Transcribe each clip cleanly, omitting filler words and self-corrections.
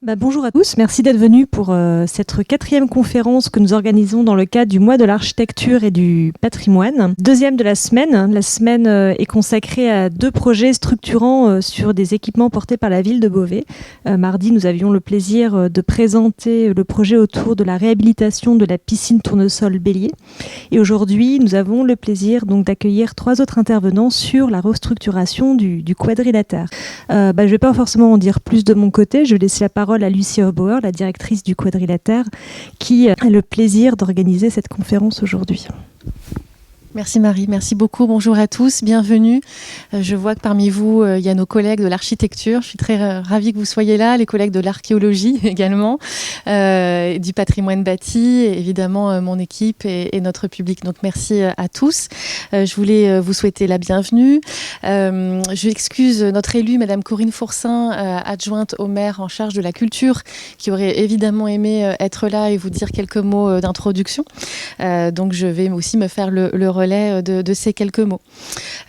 Bonjour à tous, merci d'être venus pour cette quatrième conférence que nous organisons dans le cadre du mois de l'architecture et du patrimoine. Deuxième de la semaine. La semaine est consacrée à deux projets structurants sur des équipements portés par la ville de Beauvais. Mardi, nous avions le plaisir de présenter le projet autour de la réhabilitation de la piscine Tournesol Bélier. Et aujourd'hui, nous avons le plaisir donc d'accueillir trois autres intervenants sur la restructuration du quadrilatère. Je ne vais pas forcément en dire plus de mon côté, je vais laisser la parole à Lucie Aubauer, la directrice du quadrilatère, qui a le plaisir d'organiser cette conférence aujourd'hui. Merci Marie, merci beaucoup. Bonjour à tous, bienvenue. Je vois que parmi vous, il y a nos collègues de l'architecture. Je suis très ravie que vous soyez là, les collègues de l'archéologie également, du patrimoine bâti, et évidemment mon équipe et notre public. Donc merci à tous. Je voulais vous souhaiter la bienvenue. Je excuse notre élue, Madame Corinne Fourcin, adjointe au maire en charge de la culture, qui aurait évidemment aimé être là et vous dire quelques mots d'introduction. Donc je vais aussi me faire le relais de ces quelques mots.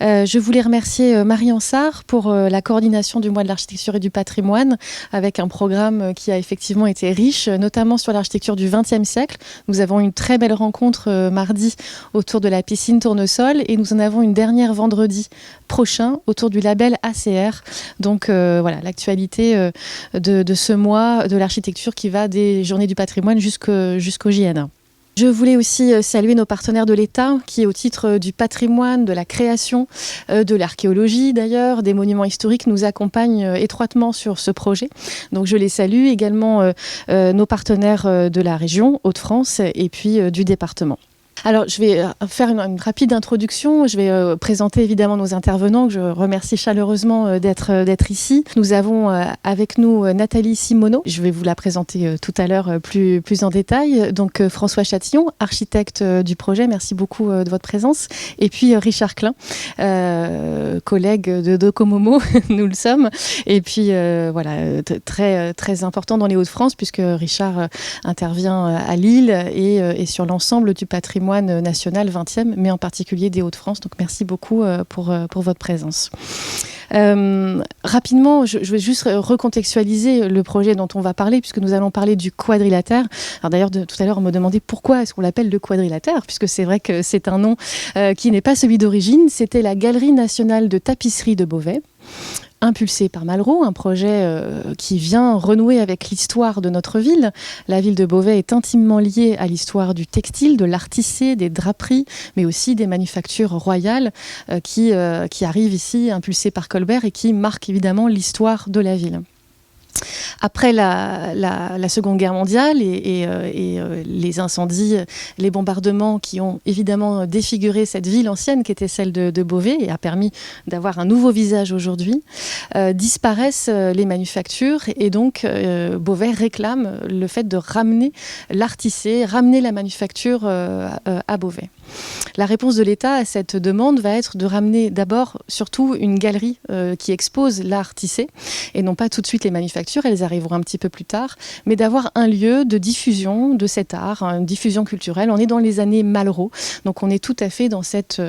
Je voulais remercier Marie Ansart pour la coordination du mois de l'architecture et du patrimoine, avec un programme qui a effectivement été riche, notamment sur l'architecture du XXe siècle. Nous avons une très belle rencontre mardi autour de la piscine Tournesol et nous en avons une dernière vendredi prochain autour du label ACR. Donc voilà, l'actualité de ce mois de l'architecture qui va des journées du patrimoine jusqu'au JN1. Je voulais aussi saluer nos partenaires de l'État qui, au titre du patrimoine, de la création, de l'archéologie d'ailleurs, des monuments historiques, nous accompagnent étroitement sur ce projet. Donc je les salue également, nos partenaires de la région Hauts-de-France et puis du département. Alors, je vais faire une rapide introduction. Je vais présenter évidemment nos intervenants, que je remercie chaleureusement d'être ici. Nous avons avec nous Nathalie Simoneau. Je vais vous la présenter tout à l'heure plus en détail. Donc, François Chatillon, architecte du projet. Merci beaucoup de votre présence. Et puis, Richard Klein, collègue de Docomomo, nous le sommes. Et puis, voilà, très important dans les Hauts-de-France, puisque Richard intervient à Lille et sur l'ensemble du patrimoine national 20e, mais en particulier des Hauts-de-France. Donc merci beaucoup pour votre présence. Rapidement, je vais juste recontextualiser le projet dont on va parler, puisque nous allons parler du quadrilatère. Alors d'ailleurs, tout à l'heure, on me demandait pourquoi est-ce qu'on l'appelle le quadrilatère, puisque c'est vrai que c'est un nom qui n'est pas celui d'origine. C'était la Galerie nationale de tapisserie de Beauvais, impulsé par Malraux, un projet qui vient renouer avec l'histoire de notre ville. La ville de Beauvais est intimement liée à l'histoire du textile, de l'art tissé, des draperies, mais aussi des manufactures royales qui arrivent ici, impulsées par Colbert et qui marquent évidemment l'histoire de la ville. Après la Seconde Guerre mondiale et les incendies, les bombardements qui ont évidemment défiguré cette ville ancienne qui était celle de Beauvais et a permis d'avoir un nouveau visage aujourd'hui, disparaissent les manufactures et donc Beauvais réclame le fait de ramener l'art tissé, ramener la manufacture à Beauvais. La réponse de l'État à cette demande va être de ramener d'abord surtout une galerie qui expose l'art tissé et non pas tout de suite les manufactures, elles arriveront un petit peu plus tard, mais d'avoir un lieu de diffusion de cet art, une diffusion culturelle. On est dans les années Malraux, donc on est tout à fait dans cette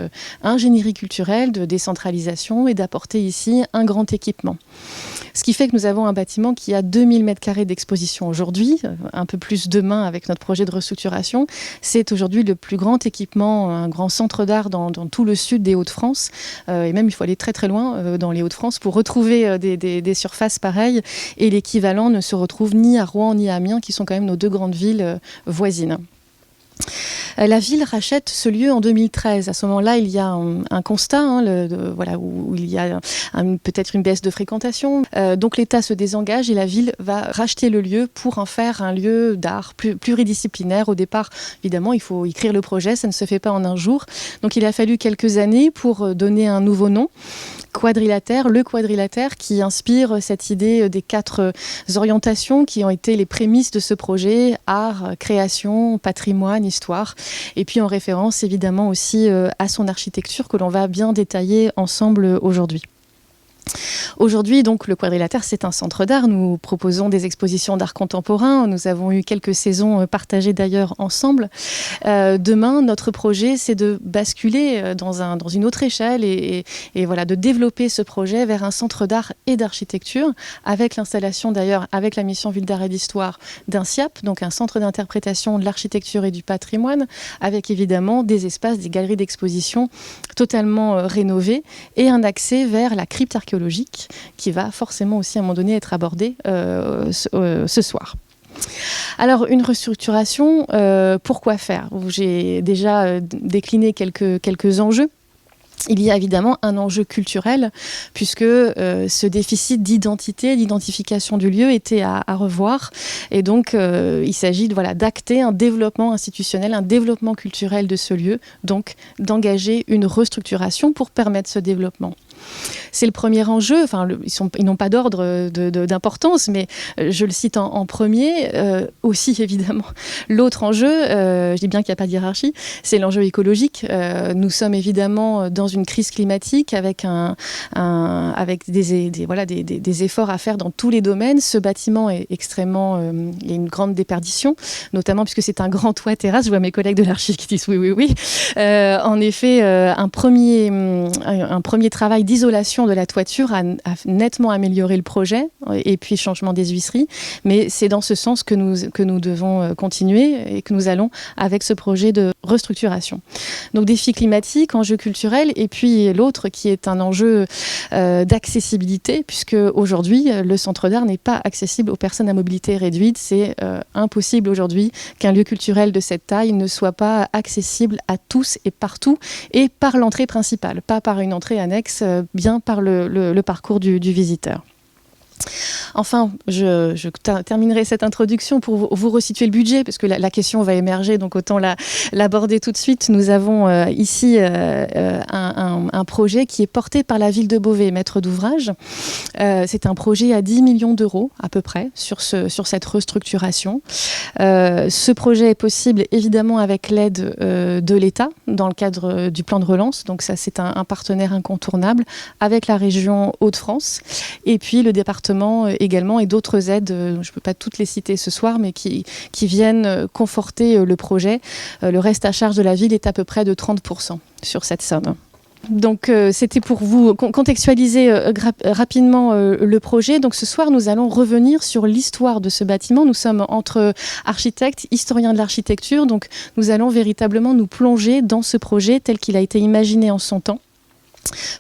ingénierie culturelle de décentralisation et d'apporter ici un grand équipement. Ce qui fait que nous avons un bâtiment qui a 2000 m² d'exposition aujourd'hui, un peu plus demain avec notre projet de restructuration. C'est aujourd'hui le plus grand équipement, un grand centre d'art dans tout le sud des Hauts-de-France. Et même, il faut aller très très loin dans les Hauts-de-France pour retrouver des surfaces pareilles. Et l'équivalent ne se retrouve ni à Rouen ni à Amiens, qui sont quand même nos deux grandes villes voisines. La ville rachète ce lieu en 2013. À ce moment-là, il y a un constat, où il y a peut-être une baisse de fréquentation. Donc l'État se désengage et la ville va racheter le lieu pour en faire un lieu d'art pluridisciplinaire. Au départ, évidemment, il faut écrire le projet, ça ne se fait pas en un jour. Donc il a fallu quelques années pour donner un nouveau nom. Quadrilatère, le quadrilatère qui inspire cette idée des 4 orientations qui ont été les prémices de ce projet, art, création, patrimoine, histoire, et puis en référence évidemment aussi à son architecture que l'on va bien détailler ensemble aujourd'hui. Aujourd'hui, donc, le Quadrilatère, c'est un centre d'art. Nous proposons des expositions d'art contemporain. Nous avons eu quelques saisons partagées d'ailleurs ensemble. Demain, notre projet, c'est de basculer dans une autre échelle et voilà, de développer ce projet vers un centre d'art et d'architecture, avec l'installation d'ailleurs, avec la mission Ville d'Art et d'Histoire, d'un CIAP, donc un centre d'interprétation de l'architecture et du patrimoine, avec évidemment des espaces, des galeries d'exposition totalement rénovées et un accès vers la crypte archéologique qui va forcément aussi à un moment donné être abordée ce soir. Alors, une restructuration, pourquoi faire ? J'ai déjà décliné quelques enjeux. Il y a évidemment un enjeu culturel, puisque ce déficit d'identité, d'identification du lieu était à revoir. Et donc, il s'agit d'acter un développement institutionnel, un développement culturel de ce lieu, donc d'engager une restructuration pour permettre ce développement. C'est le premier enjeu, ils n'ont pas d'ordre d'importance, mais je le cite en premier. Aussi, évidemment, l'autre enjeu, je dis bien qu'il n'y a pas de hiérarchie, c'est l'enjeu écologique. Nous sommes évidemment dans une crise climatique avec des efforts à faire dans tous les domaines. Ce bâtiment est extrêmement... il y a une grande déperdition, notamment puisque c'est un grand toit terrasse. Je vois mes collègues de l'archive qui disent oui. En effet, un premier travail d'isolation de la toiture a nettement amélioré le projet, et puis changement des huisseries, mais c'est dans ce sens que nous devons continuer et que nous allons avec ce projet de restructuration. Donc défi climatique, enjeu culturel, et puis l'autre qui est un enjeu d'accessibilité, puisque aujourd'hui le centre d'art n'est pas accessible aux personnes à mobilité réduite. C'est impossible aujourd'hui qu'un lieu culturel de cette taille ne soit pas accessible à tous et partout, et par l'entrée principale, pas par une entrée annexe, bien par le parcours du visiteur. Enfin, je terminerai cette introduction pour vous resituer le budget, parce que la question va émerger, donc autant l'aborder tout de suite. Nous avons ici un projet qui est porté par la ville de Beauvais, maître d'ouvrage. C'est un projet à 10 millions d'euros à peu près sur cette restructuration. Ce projet est possible évidemment avec l'aide de l'État dans le cadre du plan de relance. Donc ça, c'est un partenaire incontournable avec la région Hauts-de-France et puis le département également, et d'autres aides, je ne peux pas toutes les citer ce soir, mais qui viennent conforter le projet. Le reste à charge de la ville est à peu près de 30% sur cette somme. Donc c'était pour vous contextualiser rapidement le projet. Donc ce soir, nous allons revenir sur l'histoire de ce bâtiment. Nous sommes entre architectes, historiens de l'architecture, donc nous allons véritablement nous plonger dans ce projet tel qu'il a été imaginé en son temps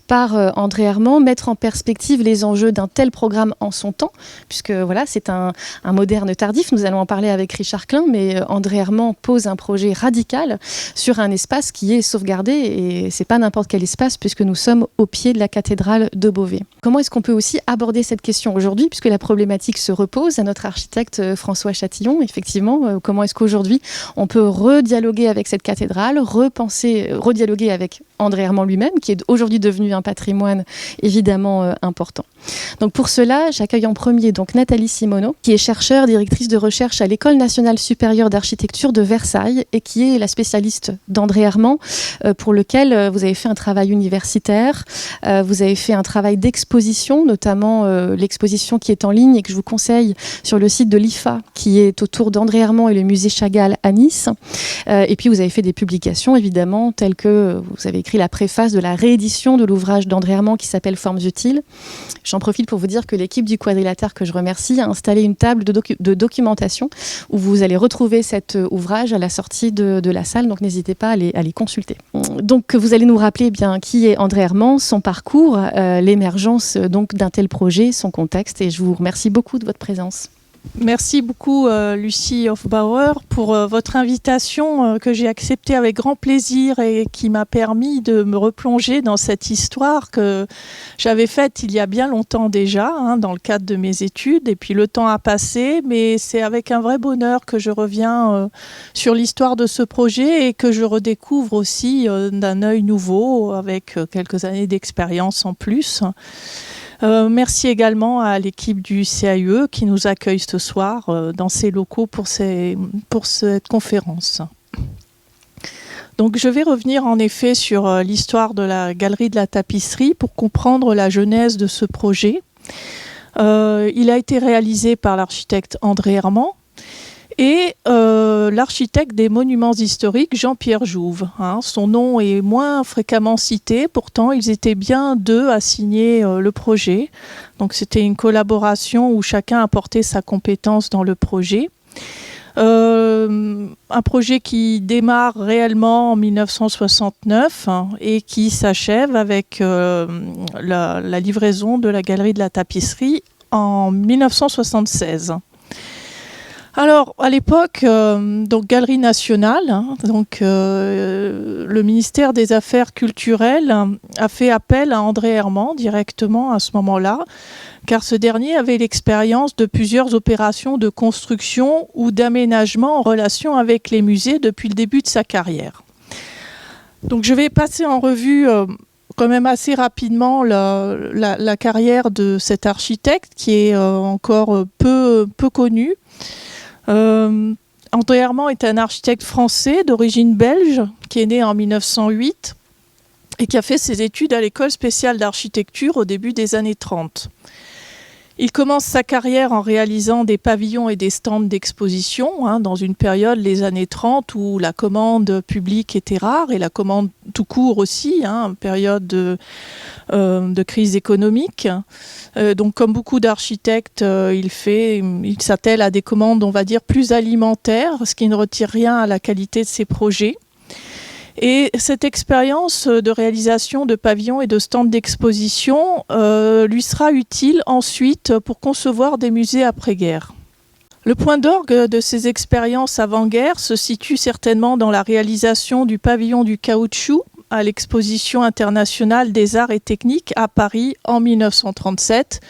par André Herman, mettre en perspective les enjeux d'un tel programme en son temps, puisque voilà, c'est un moderne tardif. Nous allons en parler avec Richard Klein, mais André Herman pose un projet radical sur un espace qui est sauvegardé, et c'est pas n'importe quel espace, puisque nous sommes au pied de la cathédrale de Beauvais. Comment est-ce qu'on peut aussi aborder cette question aujourd'hui, puisque la problématique se repose à notre architecte François Chatillon, effectivement, comment est-ce qu'aujourd'hui on peut redialoguer avec cette cathédrale, redialoguer avec André Herman lui-même, qui est aujourd'hui devenu un patrimoine évidemment important. Donc pour cela, j'accueille en premier donc Nathalie Simoneau, qui est chercheure, directrice de recherche à l'École nationale supérieure d'architecture de Versailles, et qui est la spécialiste d'André Herman, pour lequel vous avez fait un travail universitaire, vous avez fait un travail d'exposition, notamment l'exposition qui est en ligne et que je vous conseille sur le site de l'IFA, qui est autour d'André Herman et le musée Chagall à Nice. Et puis vous avez fait des publications évidemment, telles que vous avez écrit la préface de la réédition de l'ouvrage d'André Herman qui s'appelle Formes utiles. J'en profite pour vous dire que l'équipe du Quadrilatère, que je remercie, a installé une table de documentation où vous allez retrouver cet ouvrage à la sortie de la salle, donc n'hésitez pas à les consulter. Donc vous allez nous rappeler bien qui est André Herman, son parcours, l'émergence donc d'un tel projet, son contexte, et je vous remercie beaucoup de votre présence. Merci beaucoup Lucie Hofbauer pour votre invitation que j'ai acceptée avec grand plaisir et qui m'a permis de me replonger dans cette histoire que j'avais faite il y a bien longtemps déjà, dans le cadre de mes études, et puis le temps a passé, mais c'est avec un vrai bonheur que je reviens sur l'histoire de ce projet et que je redécouvre aussi d'un œil nouveau avec quelques années d'expérience en plus. Merci également à l'équipe du CAUE qui nous accueille ce soir dans ses locaux pour cette conférence. Donc je vais revenir en effet sur l'histoire de la Galerie de la Tapisserie pour comprendre la genèse de ce projet. Il a été réalisé par l'architecte André Herman et l'architecte des monuments historiques Jean-Pierre Jouve. Son nom est moins fréquemment cité, pourtant ils étaient bien deux à signer le projet. Donc c'était une collaboration où chacun apportait sa compétence dans le projet. Un projet qui démarre réellement en 1969 et qui s'achève avec la livraison de la Galerie de la Tapisserie en 1976. Alors, à l'époque, donc Galerie nationale, le ministère des Affaires culturelles a fait appel à André Herman directement à ce moment-là, car ce dernier avait l'expérience de plusieurs opérations de construction ou d'aménagement en relation avec les musées depuis le début de sa carrière. Donc, je vais passer en revue quand même assez rapidement la carrière de cet architecte qui est encore peu connu. André Herman est un architecte français d'origine belge qui est né en 1908 et qui a fait ses études à l'école spéciale d'architecture au début des années 30. Il commence sa carrière en réalisant des pavillons et des stands d'exposition, dans une période, les années 30, où la commande publique était rare et la commande tout court aussi, une période de crise économique. Donc, comme beaucoup d'architectes, il s'attelle à des commandes, on va dire, plus alimentaires, ce qui ne retire rien à la qualité de ses projets. Et cette expérience de réalisation de pavillons et de stands d'exposition lui sera utile ensuite pour concevoir des musées après-guerre. Le point d'orgue de ces expériences avant-guerre se situe certainement dans la réalisation du pavillon du caoutchouc à l'exposition internationale des arts et techniques à Paris en 1937.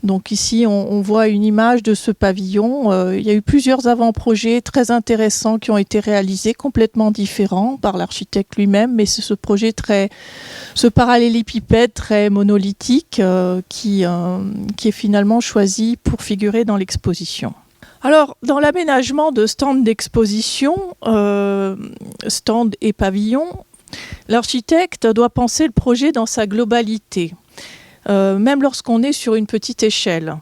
Donc ici, on voit une image de ce pavillon. Il y a eu plusieurs avant-projets très intéressants qui ont été réalisés, complètement différents par l'architecte lui-même, mais c'est ce parallélépipède très monolithique qui est finalement choisi pour figurer dans l'exposition. Alors, dans l'aménagement de stands d'exposition, stands et pavillons, l'architecte doit penser le projet dans sa globalité. Même lorsqu'on est sur une petite échelle.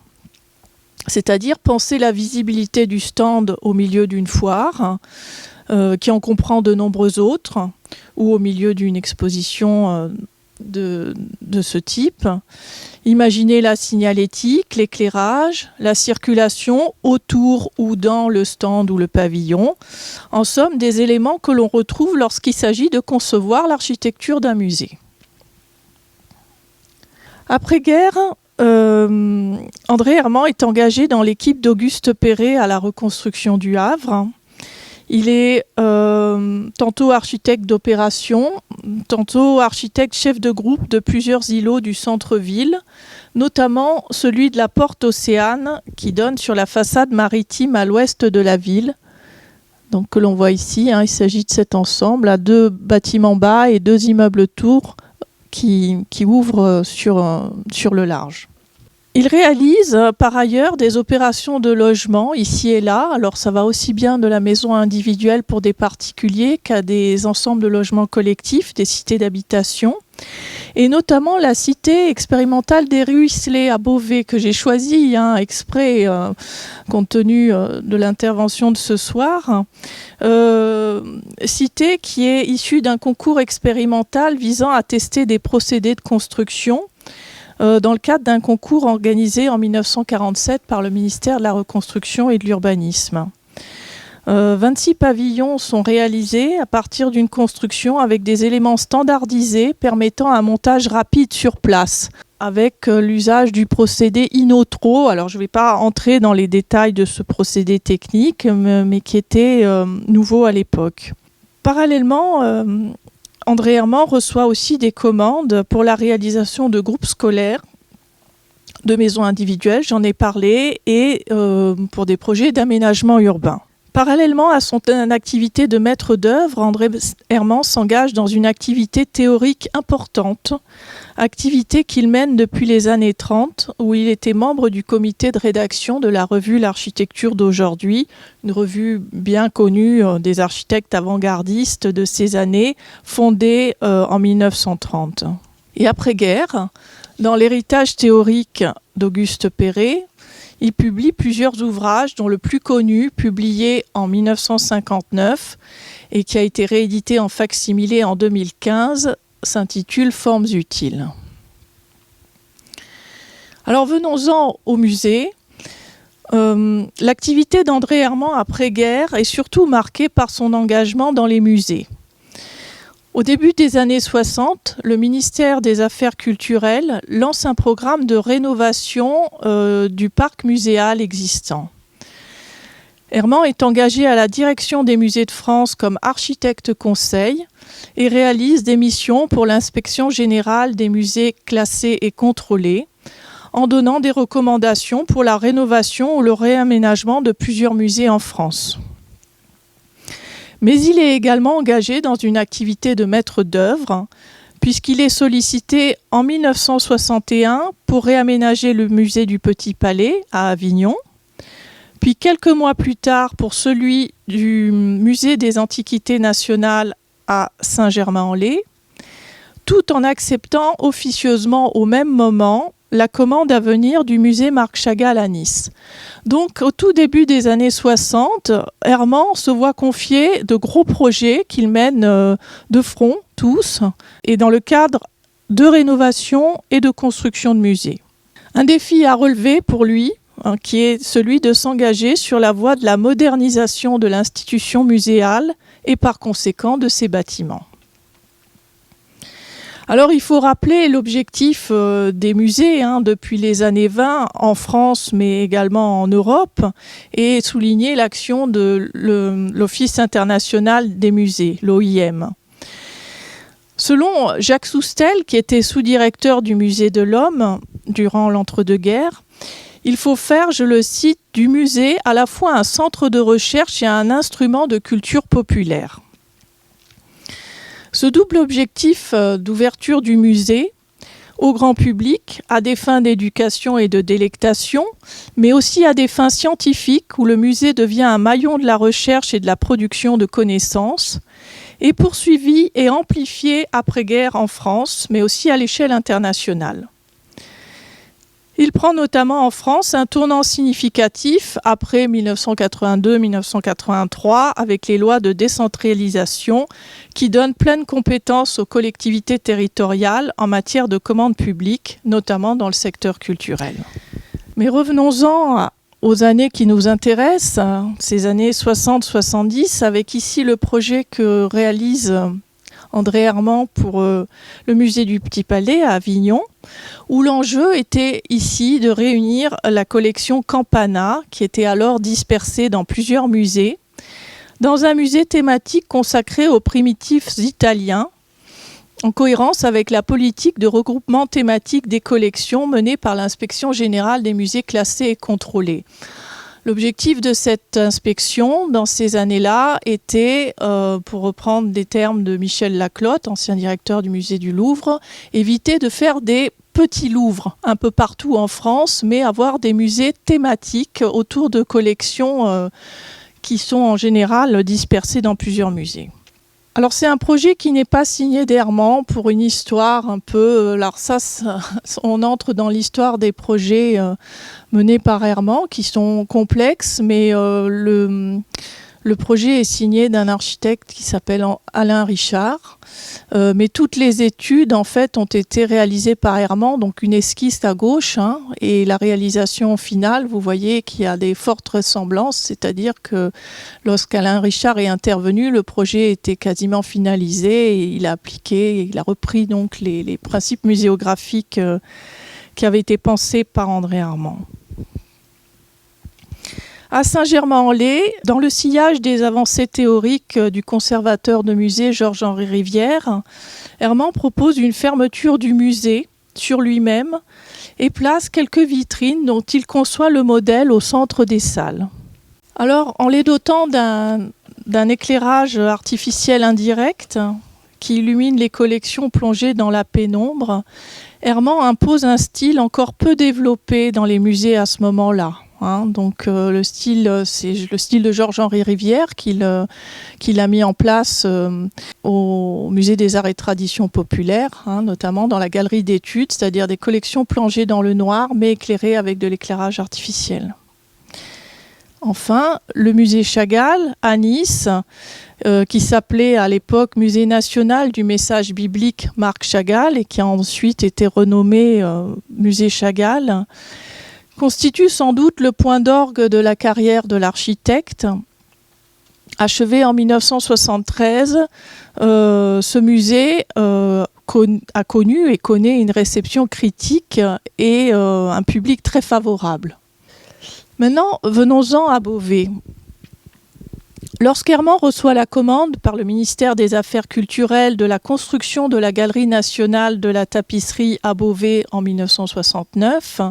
C'est-à-dire penser la visibilité du stand au milieu d'une foire, qui en comprend de nombreux autres, ou au milieu d'une exposition de ce type. Imaginer la signalétique, l'éclairage, la circulation autour ou dans le stand ou le pavillon. En somme, des éléments que l'on retrouve lorsqu'il s'agit de concevoir l'architecture d'un musée. Après-guerre, André Herman est engagé dans l'équipe d'Auguste Perret à la reconstruction du Havre. Il est tantôt architecte d'opération, tantôt architecte chef de groupe de plusieurs îlots du centre-ville, notamment celui de la Porte Océane qui donne sur la façade maritime à l'ouest de la ville. Donc, que l'on voit ici, il s'agit de cet ensemble à 2 bâtiments bas et 2 immeubles tours qui ouvrent sur le large. Il réalise par ailleurs des opérations de logement ici et là. Alors ça va aussi bien de la maison individuelle pour des particuliers qu'à des ensembles de logements collectifs, des cités d'habitation. Et notamment la cité expérimentale des Ruisselets à Beauvais que j'ai choisie exprès compte tenu de l'intervention de ce soir. Cité qui est issue d'un concours expérimental visant à tester des procédés de construction dans le cadre d'un concours organisé en 1947 par le ministère de la Reconstruction et de l'Urbanisme. 26 pavillons sont réalisés à partir d'une construction avec des éléments standardisés permettant un montage rapide sur place avec l'usage du procédé Inotro. Alors je ne vais pas entrer dans les détails de ce procédé technique, mais qui était nouveau à l'époque. Parallèlement, André Herman reçoit aussi des commandes pour la réalisation de groupes scolaires, de maisons individuelles, j'en ai parlé, et pour des projets d'aménagement urbain. Parallèlement à son activité de maître d'œuvre, André Herman s'engage dans une activité théorique importante activité qu'il mène depuis les années 30, où il était membre du comité de rédaction de la revue L'Architecture d'aujourd'hui, une revue bien connue des architectes avant-gardistes de ces années, fondée en 1930. Et après-guerre, dans l'héritage théorique d'Auguste Perret, il publie plusieurs ouvrages, dont le plus connu, publié en 1959 et qui a été réédité en fac-similé en 2015, s'intitule « Formes utiles ». Alors venons-en au musée. L'activité d'André Herman après-guerre est surtout marquée par son engagement dans les musées. Au début des années 60, le ministère des Affaires culturelles lance un programme de rénovation du parc muséal existant. Herman est engagé à la direction des musées de France comme architecte conseil et réalise des missions pour l'inspection générale des musées classés et contrôlés, en donnant des recommandations pour la rénovation ou le réaménagement de plusieurs musées en France. Mais il est également engagé dans une activité de maître d'œuvre, puisqu'il est sollicité en 1961 pour réaménager le musée du Petit Palais à Avignon, puis quelques mois plus tard pour celui du musée des Antiquités nationales à Saint-Germain-en-Laye, tout en acceptant officieusement au même moment la commande à venir du musée Marc Chagall à Nice. Donc, au tout début des années 60, Herman se voit confier de gros projets qu'il mène de front, tous, et dans le cadre de rénovation et de construction de musées. Un défi à relever pour lui, qui est celui de s'engager sur la voie de la modernisation de l'institution muséale et par conséquent de ses bâtiments. Alors il faut rappeler l'objectif des musées depuis les années 20 en France mais également en Europe et souligner l'action de l'Office international des musées, l'OIM. Selon Jacques Soustel, qui était sous-directeur du musée de l'Homme durant l'entre-deux-guerres, il faut faire, je le cite, du musée à la fois un centre de recherche et un instrument de culture populaire. Ce double objectif d'ouverture du musée au grand public, à des fins d'éducation et de délectation, mais aussi à des fins scientifiques où le musée devient un maillon de la recherche et de la production de connaissances, est poursuivi et amplifié après-guerre en France, mais aussi à l'échelle internationale. Il prend notamment en France un tournant significatif après 1982-1983 avec les lois de décentralisation qui donnent pleine compétence aux collectivités territoriales en matière de commande publique, notamment dans le secteur culturel. Mais revenons-en aux années qui nous intéressent, ces années 60-70, avec ici le projet que réalise André Herman pour le musée du Petit Palais à Avignon, où l'enjeu était ici de réunir la collection Campana, qui était alors dispersée dans plusieurs musées, dans un musée thématique consacré aux primitifs italiens, en cohérence avec la politique de regroupement thématique des collections menée par l'Inspection générale des musées classés et contrôlés. L'objectif de cette inspection, dans ces années-là, était, pour reprendre des termes de Michel Laclotte, ancien directeur du musée du Louvre, éviter de faire des petits Louvres un peu partout en France, mais avoir des musées thématiques autour de collections qui sont en général dispersées dans plusieurs musées. Alors c'est un projet qui n'est pas signé d'Herman pour une histoire un peu... Alors ça on entre dans l'histoire des projets menés par Herman qui sont complexes, mais le projet est signé d'un architecte qui s'appelle Alain Richard. Mais toutes les études en fait ont été réalisées par Herman, donc une esquisse à gauche et la réalisation finale, vous voyez qu'il y a des fortes ressemblances, c'est-à-dire que lorsqu'Alain Richard est intervenu, le projet était quasiment finalisé et il a repris donc les principes muséographiques qui avaient été pensés par André Herman. À Saint-Germain-en-Laye, dans le sillage des avancées théoriques du conservateur de musée Georges-Henri Rivière, Herman propose une fermeture du musée sur lui-même et place quelques vitrines dont il conçoit le modèle au centre des salles. Alors, en les dotant d'un éclairage artificiel indirect, qui illumine les collections plongées dans la pénombre, Herman impose un style encore peu développé dans les musées à ce moment-là. Donc le style, c'est le style de Georges-Henri Rivière qu'il a mis en place au Musée des Arts et Traditions Populaires, notamment dans la galerie d'études, c'est-à-dire des collections plongées dans le noir mais éclairées avec de l'éclairage artificiel. Enfin, le musée Chagall à Nice, qui s'appelait à l'époque Musée national du message biblique Marc Chagall et qui a ensuite été renommé Musée Chagall, constitue sans doute le point d'orgue de la carrière de l'architecte. Achevé en 1973, ce musée a connu et connaît une réception critique et un public très favorable. Maintenant, venons-en à Beauvais. Lorsqu'Herman reçoit la commande par le ministère des Affaires culturelles de la construction de la Galerie nationale de la tapisserie à Beauvais en 1969,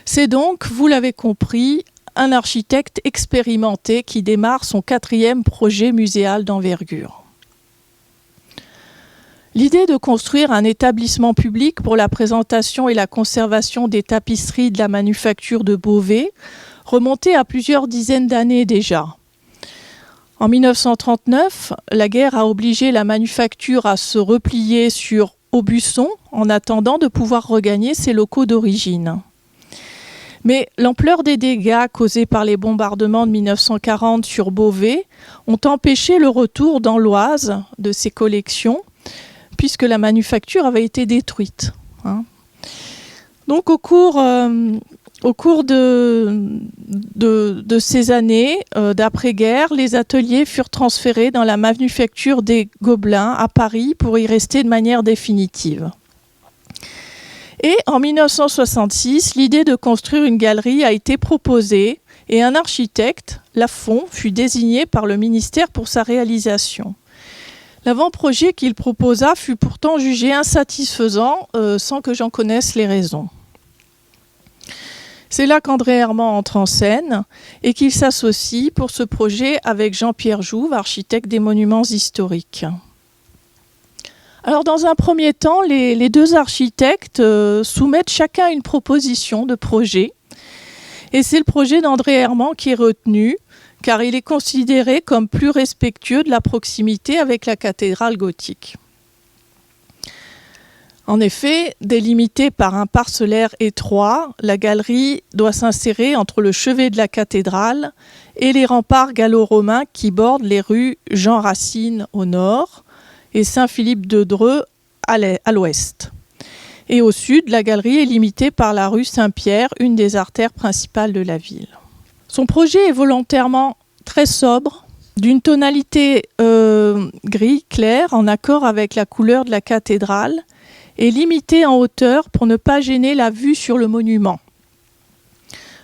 c'est donc, vous l'avez compris, un architecte expérimenté qui démarre son 4e projet muséal d'envergure. L'idée de construire un établissement public pour la présentation et la conservation des tapisseries de la manufacture de Beauvais remontait à plusieurs dizaines d'années déjà. En 1939, la guerre a obligé la manufacture à se replier sur Aubusson en attendant de pouvoir regagner ses locaux d'origine. Mais l'ampleur des dégâts causés par les bombardements de 1940 sur Beauvais ont empêché le retour dans l'Oise de ces collections, puisque la manufacture avait été détruite. Donc au cours de ces années d'après-guerre, les ateliers furent transférés dans la manufacture des Gobelins à Paris pour y rester de manière définitive. Et en 1966, l'idée de construire une galerie a été proposée et un architecte, Lafont, fut désigné par le ministère pour sa réalisation. L'avant-projet qu'il proposa fut pourtant jugé insatisfaisant sans que j'en connaisse les raisons. C'est là qu'André Herman entre en scène et qu'il s'associe pour ce projet avec Jean-Pierre Jouve, architecte des monuments historiques. Alors dans un premier temps, les deux architectes soumettent chacun une proposition de projet. Et c'est le projet d'André Herman qui est retenu, car il est considéré comme plus respectueux de la proximité avec la cathédrale gothique. En effet, délimitée par un parcellaire étroit, la galerie doit s'insérer entre le chevet de la cathédrale et les remparts gallo-romains qui bordent les rues Jean Racine au nord et Saint-Philippe de Dreux à l'ouest. Et au sud, la galerie est limitée par la rue Saint-Pierre, une des artères principales de la ville. Son projet est volontairement très sobre, d'une tonalité gris clair en accord avec la couleur de la cathédrale et limité en hauteur pour ne pas gêner la vue sur le monument.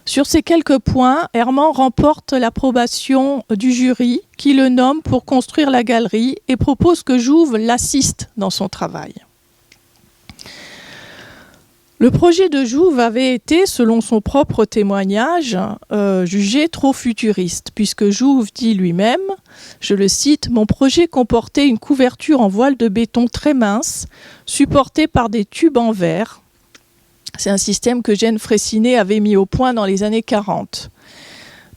Sur ces quelques points, Herman remporte l'approbation du jury qui le nomme pour construire la galerie et propose que Jouve l'assiste dans son travail. Le projet de Jouve avait été, selon son propre témoignage, jugé trop futuriste, puisque Jouve dit lui-même, je le cite, « Mon projet comportait une couverture en voile de béton très mince, supportée par des tubes en verre. C'est un système que Gene Freycinet avait mis au point dans les années 40.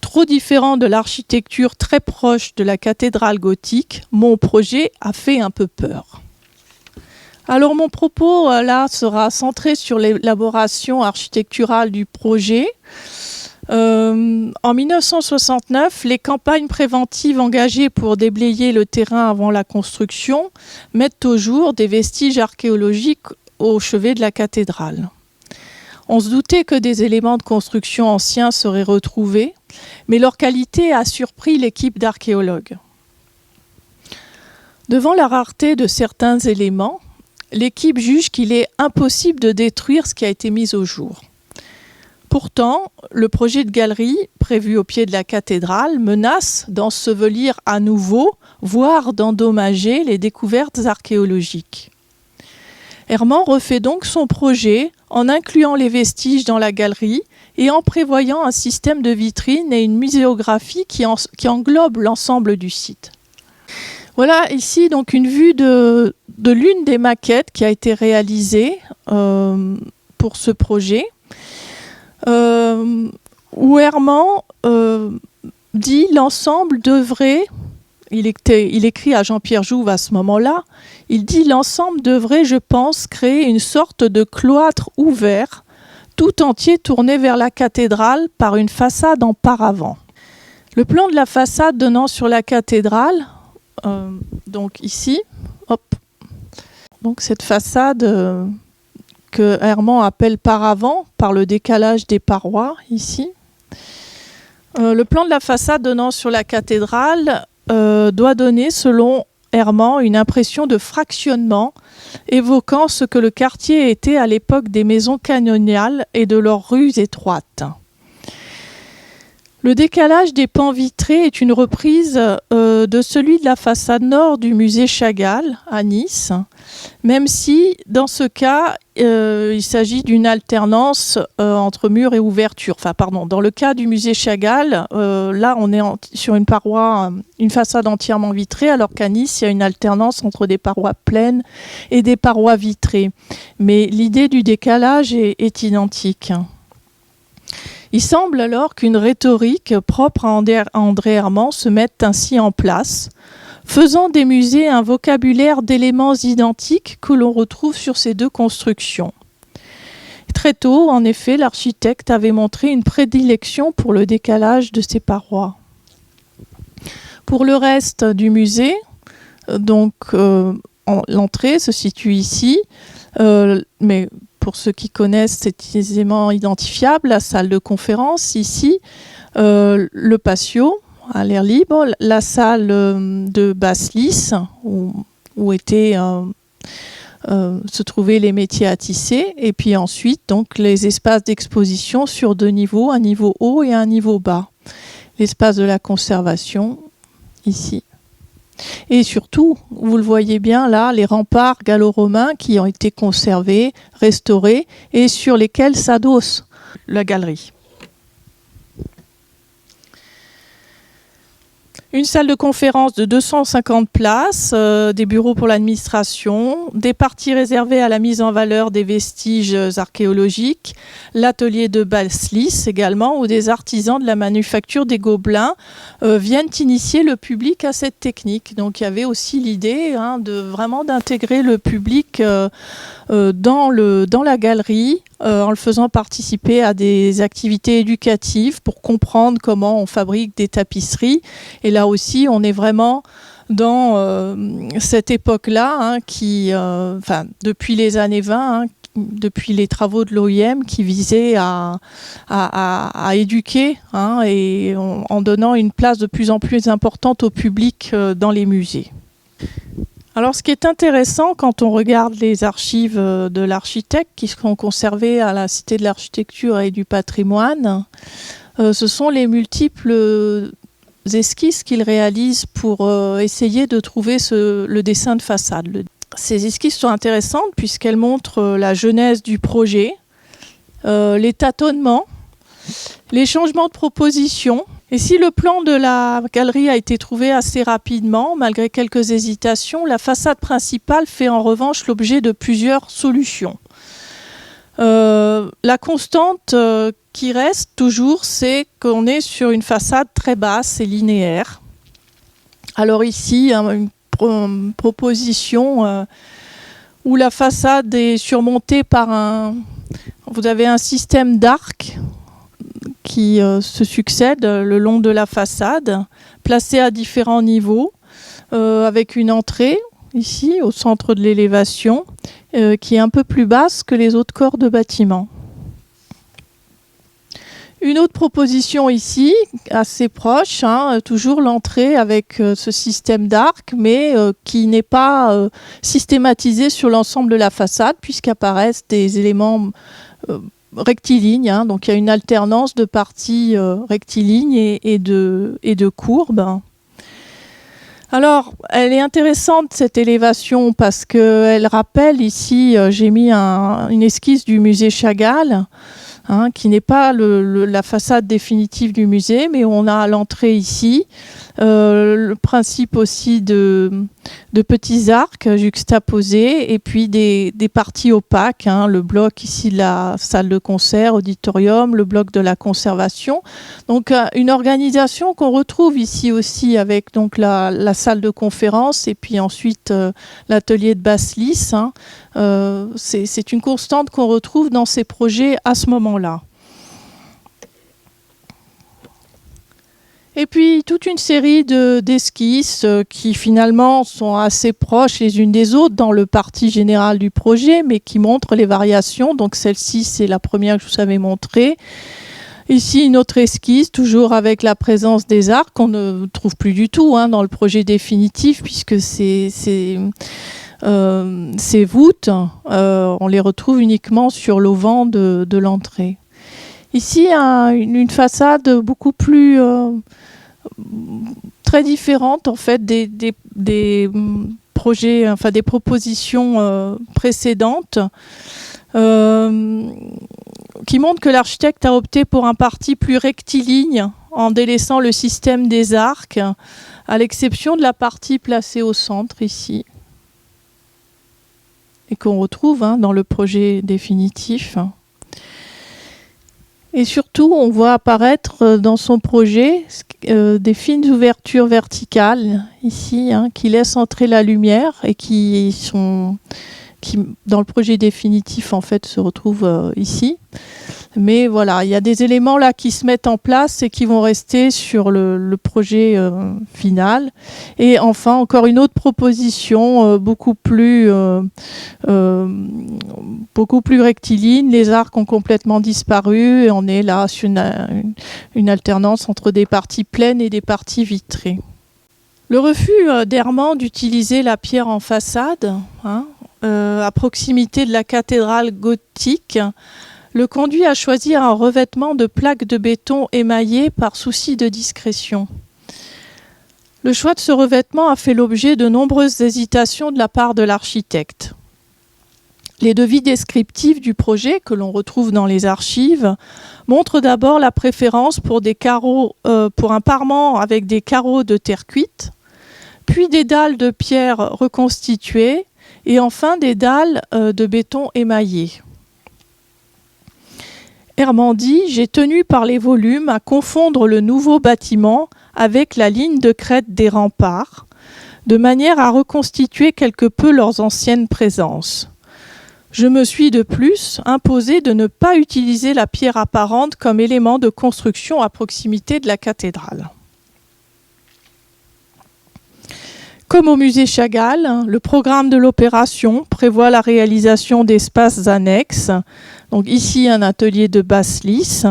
Trop différent de l'architecture très proche de la cathédrale gothique, mon projet a fait un peu peur. » Alors mon propos là sera centré sur l'élaboration architecturale du projet. En 1969, les campagnes préventives engagées pour déblayer le terrain avant la construction mettent au jour des vestiges archéologiques au chevet de la cathédrale. On se doutait que des éléments de construction anciens seraient retrouvés, mais leur qualité a surpris l'équipe d'archéologues. Devant la rareté de certains éléments, l'équipe juge qu'il est impossible de détruire ce qui a été mis au jour. Pourtant, le projet de galerie, prévu au pied de la cathédrale, menace d'ensevelir à nouveau, voire d'endommager les découvertes archéologiques. Herman refait donc son projet en incluant les vestiges dans la galerie et en prévoyant un système de vitrines et une muséographie qui englobe l'ensemble du site. Voilà ici donc une vue de l'une des maquettes qui a été réalisée pour ce projet, où Herman dit l'ensemble devrait, il écrit à Jean-Pierre Jouve à ce moment-là, il dit l'ensemble devrait, je pense, créer une sorte de cloître ouvert, tout entier tourné vers la cathédrale par une façade en paravent. Le plan de la façade donnant sur la cathédrale, donc ici, hop, donc cette façade que Herman appelle paravent par le décalage des parois ici. Le plan de la façade donnant sur la cathédrale doit donner, selon Herman, une impression de fractionnement, évoquant ce que le quartier était à l'époque des maisons canoniales et de leurs rues étroites. Le décalage des pans vitrés est une reprise de celui de la façade nord du musée Chagall à Nice, même si dans ce cas il s'agit d'une alternance entre mur et ouverture. Enfin, pardon, dans le cas du musée Chagall, là on est sur une paroi, une façade entièrement vitrée, alors qu'à Nice il y a une alternance entre des parois pleines et des parois vitrées. Mais l'idée du décalage est identique. Il semble alors qu'une rhétorique propre à André Herman se mette ainsi en place, faisant des musées un vocabulaire d'éléments identiques que l'on retrouve sur ces deux constructions. Très tôt, en effet, l'architecte avait montré une prédilection pour le décalage de ces parois. Pour le reste du musée, l'entrée se situe ici, mais pour ceux qui connaissent, c'est aisément identifiable, la salle de conférence ici, le patio à l'air libre, la salle de basse-lisse où étaient se trouvaient les métiers à tisser, et puis ensuite donc les espaces d'exposition sur deux niveaux, un niveau haut et un niveau bas. L'espace de la conservation ici. Et surtout, vous le voyez bien là, les remparts gallo-romains qui ont été conservés, restaurés et sur lesquels s'adosse la galerie. Une salle de conférence de 250 places, des bureaux pour l'administration, des parties réservées à la mise en valeur des vestiges archéologiques, l'atelier de basse-lisse également, où des artisans de la manufacture des Gobelins viennent initier le public à cette technique. Donc il y avait aussi l'idée d'intégrer le public dans la galerie, en le faisant participer à des activités éducatives pour comprendre comment on fabrique des tapisseries. Et là aussi, on est vraiment dans cette époque-là, depuis les années 20, depuis les travaux de l'OIM, qui visaient à éduquer, et en donnant une place de plus en plus importante au public dans les musées. Alors, ce qui est intéressant quand on regarde les archives de l'architecte qui sont conservées à la Cité de l'Architecture et du Patrimoine, ce sont les multiples esquisses qu'il réalise pour essayer de trouver le dessin de façade. Ces esquisses sont intéressantes puisqu'elles montrent la genèse du projet, les tâtonnements, les changements de proposition. Et si le plan de la galerie a été trouvé assez rapidement, malgré quelques hésitations, la façade principale fait en revanche l'objet de plusieurs solutions. La constante qui reste toujours, c'est qu'on est sur une façade très basse et linéaire. Alors ici, une proposition où la façade est surmontée par vous avez un système d'arcs qui se succèdent le long de la façade, placés à différents niveaux, avec une entrée ici au centre de l'élévation, qui est un peu plus basse que les autres corps de bâtiment. Une autre proposition ici, assez proche, toujours l'entrée avec ce système d'arc, mais qui n'est pas systématisé sur l'ensemble de la façade, puisqu'apparaissent des éléments rectilignes. Donc il y a une alternance de parties rectilignes et de courbes. Alors, elle est intéressante cette élévation parce qu'elle rappelle ici, j'ai mis une esquisse du musée Chagall, qui n'est pas la façade définitive du musée, mais on a à l'entrée ici le principe aussi de petits arcs juxtaposés et puis des parties opaques, le bloc ici de la salle de concert, auditorium, le bloc de la conservation. Donc une organisation qu'on retrouve ici aussi avec donc la salle de conférence et puis ensuite l'atelier de basse-lisse. C'est une constante qu'on retrouve dans ces projets à ce moment-là. Et puis toute une série d'esquisses qui finalement sont assez proches les unes des autres dans le parti général du projet, mais qui montrent les variations. Donc celle-ci, c'est la première que je vous avais montrée. Ici, une autre esquisse, toujours avec la présence des arcs, qu'on ne trouve plus du tout dans le projet définitif, puisque ces voûtes, on les retrouve uniquement sur l'auvent de l'entrée. Ici, une façade beaucoup plus très différente en fait des projets, enfin des propositions précédentes, qui montrent que l'architecte a opté pour un parti plus rectiligne en délaissant le système des arcs, à l'exception de la partie placée au centre ici, et qu'on retrouve dans le projet définitif. Et surtout, on voit apparaître dans son projet des fines ouvertures verticales, ici, qui laissent entrer la lumière et qui, dans le projet définitif, en fait, se retrouvent ici. Mais voilà, il y a des éléments là qui se mettent en place et qui vont rester sur le projet final. Et enfin, encore une autre proposition beaucoup plus rectiligne. Les arcs ont complètement disparu et on est là sur une alternance entre des parties pleines et des parties vitrées. Le refus d'Herman d'utiliser la pierre en façade, à proximité de la cathédrale gothique, le conduit à choisir un revêtement de plaques de béton émaillées par souci de discrétion. Le choix de ce revêtement a fait l'objet de nombreuses hésitations de la part de l'architecte. Les devis descriptifs du projet, que l'on retrouve dans les archives, montrent d'abord la préférence pour des carreaux, pour un parement avec des carreaux de terre cuite, puis des dalles de pierre reconstituées et enfin des dalles de béton émaillé. Herman dit « J'ai tenu par les volumes à confondre le nouveau bâtiment avec la ligne de crête des remparts, de manière à reconstituer quelque peu leurs anciennes présences. Je me suis de plus imposé de ne pas utiliser la pierre apparente comme élément de construction à proximité de la cathédrale. » Comme au musée Chagall, le programme de l'opération prévoit la réalisation d'espaces annexes. Donc ici, un atelier de basse-lisse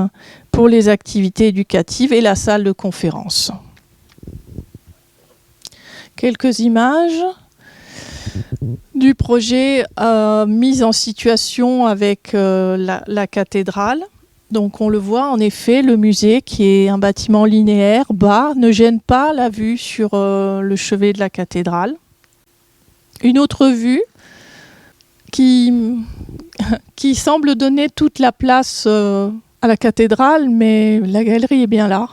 pour les activités éducatives et la salle de conférence. Quelques images du projet mis en situation avec la cathédrale. Donc on le voit en effet, le musée qui est un bâtiment linéaire, bas, ne gêne pas la vue sur le chevet de la cathédrale. Une autre vue qui semble donner toute la place à la cathédrale, mais la galerie est bien là,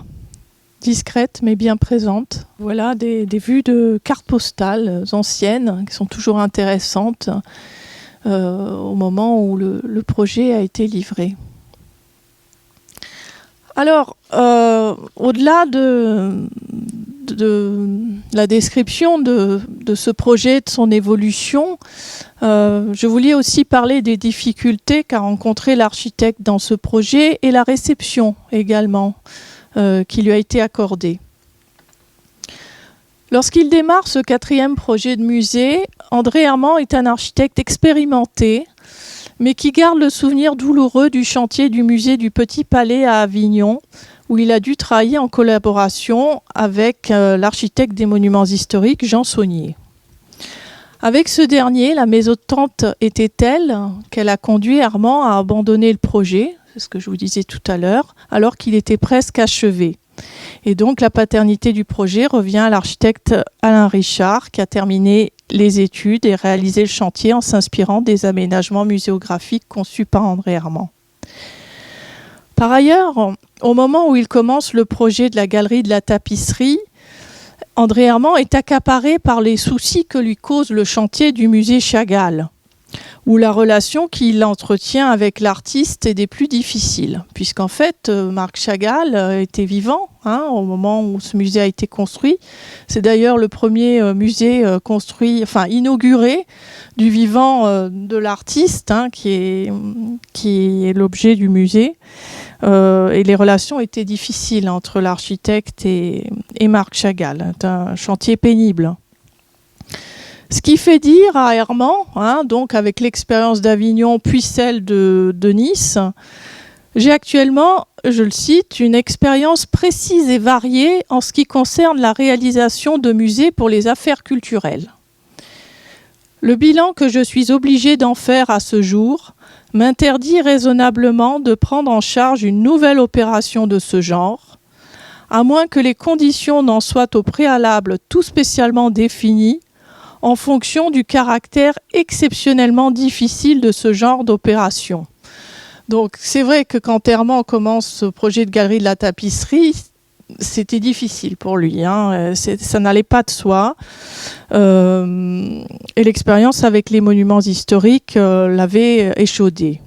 discrète mais bien présente. Voilà des vues de cartes postales anciennes qui sont toujours intéressantes au moment où le projet a été livré. Alors, au-delà de la description de ce projet, de son évolution, je voulais aussi parler des difficultés qu'a rencontré l'architecte dans ce projet et la réception également qui lui a été accordée. Lorsqu'il démarre ce 4e projet de musée, André Herman est un architecte expérimenté, mais qui garde le souvenir douloureux du chantier du musée du Petit Palais à Avignon, où il a dû travailler en collaboration avec l'architecte des monuments historiques, Jean Saunier. Avec ce dernier, la mésentente était telle qu'elle a conduit Herman à abandonner le projet, c'est ce que je vous disais tout à l'heure, alors qu'il était presque achevé. Et donc la paternité du projet revient à l'architecte Alain Richard, qui a terminé les études et réalisé le chantier en s'inspirant des aménagements muséographiques conçus par André Herman. Par ailleurs, au moment où il commence le projet de la galerie de la tapisserie, André Herman est accaparé par les soucis que lui cause le chantier du musée Chagall, où la relation qu'il entretient avec l'artiste est des plus difficiles, puisqu'en fait, Marc Chagall était vivant au moment où ce musée a été construit. C'est d'ailleurs le premier musée inauguré du vivant de l'artiste, qui est l'objet du musée. Et les relations étaient difficiles entre l'architecte et Marc Chagall. C'est un chantier pénible. Ce qui fait dire à Herman, donc avec l'expérience d'Avignon puis celle de Nice, j'ai actuellement, je le cite, une expérience précise et variée en ce qui concerne la réalisation de musées pour les affaires culturelles. Le bilan que je suis obligé d'en faire à ce jour m'interdit raisonnablement de prendre en charge une nouvelle opération de ce genre, à moins que les conditions n'en soient au préalable tout spécialement définies, en fonction du caractère exceptionnellement difficile de ce genre d'opération. Donc c'est vrai que quand Herman commence ce projet de galerie de la tapisserie, c'était difficile pour lui, ça n'allait pas de soi. Et l'expérience avec les monuments historiques l'avait échaudé.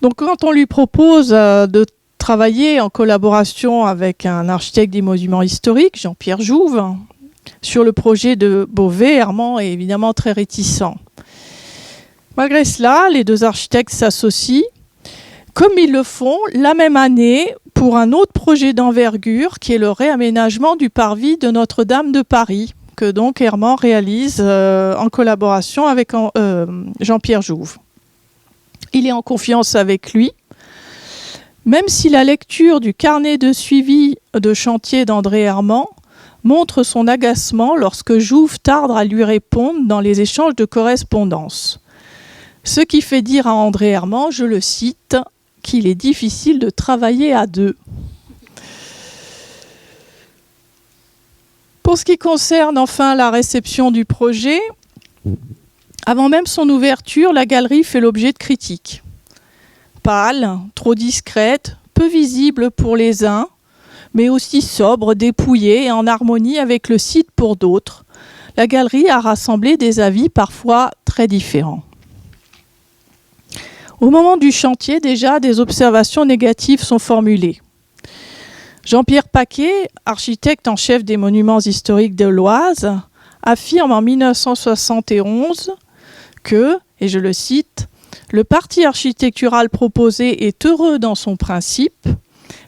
Donc quand on lui propose de travailler en collaboration avec un architecte des monuments historiques, Jean-Pierre Jouve, sur le projet de Beauvais, Herman est évidemment très réticent. Malgré cela, les deux architectes s'associent, comme ils le font la même année pour un autre projet d'envergure qui est le réaménagement du parvis de Notre-Dame de Paris, que donc Herman réalise en collaboration avec Jean-Pierre Jouve. Il est en confiance avec lui, même si la lecture du carnet de suivi de chantier d'André Herman montre son agacement lorsque Jouve tarde à lui répondre dans les échanges de correspondance. Ce qui fait dire à André Herman, je le cite, qu'il est difficile de travailler à deux. Pour ce qui concerne enfin la réception du projet, avant même son ouverture, la galerie fait l'objet de critiques. Pâle, trop discrète, peu visible pour les uns, mais aussi sobre, dépouillée et en harmonie avec le site pour d'autres, la galerie a rassemblé des avis parfois très différents. Au moment du chantier, déjà, des observations négatives sont formulées. Jean-Pierre Paquet, architecte en chef des monuments historiques de l'Oise, affirme en 1971 que, et je le cite, « Le parti architectural proposé est heureux dans son principe,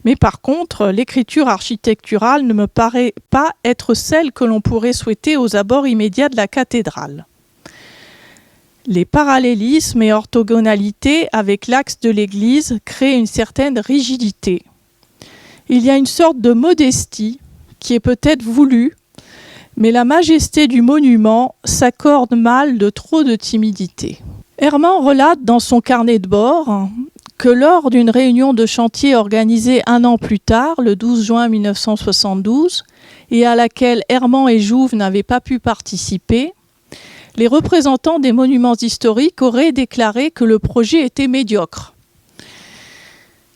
mais par contre, l'écriture architecturale ne me paraît pas être celle que l'on pourrait souhaiter aux abords immédiats de la cathédrale. Les parallélismes et orthogonalités avec l'axe de l'église créent une certaine rigidité. Il y a une sorte de modestie qui est peut-être voulue, mais la majesté du monument s'accorde mal de trop de timidité. » Herman relate dans son carnet de bord que lors d'une réunion de chantier organisée un an plus tard, le 12 juin 1972, et à laquelle Herman et Jouve n'avaient pas pu participer, les représentants des monuments historiques auraient déclaré que le projet était médiocre.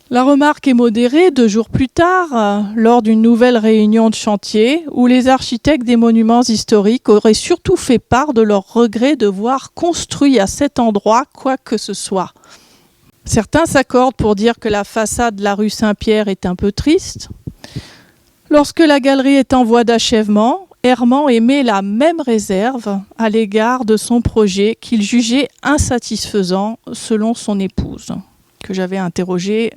La remarque est modérée 2 jours plus tard, lors d'une nouvelle réunion de chantier, où les architectes des monuments historiques auraient surtout fait part de leur regret de voir construit à cet endroit quoi que ce soit. Certains s'accordent pour dire que la façade de la rue Saint-Pierre est un peu triste. Lorsque la galerie est en voie d'achèvement, Herman émet la même réserve à l'égard de son projet qu'il jugeait insatisfaisant selon son épouse, que j'avais interrogée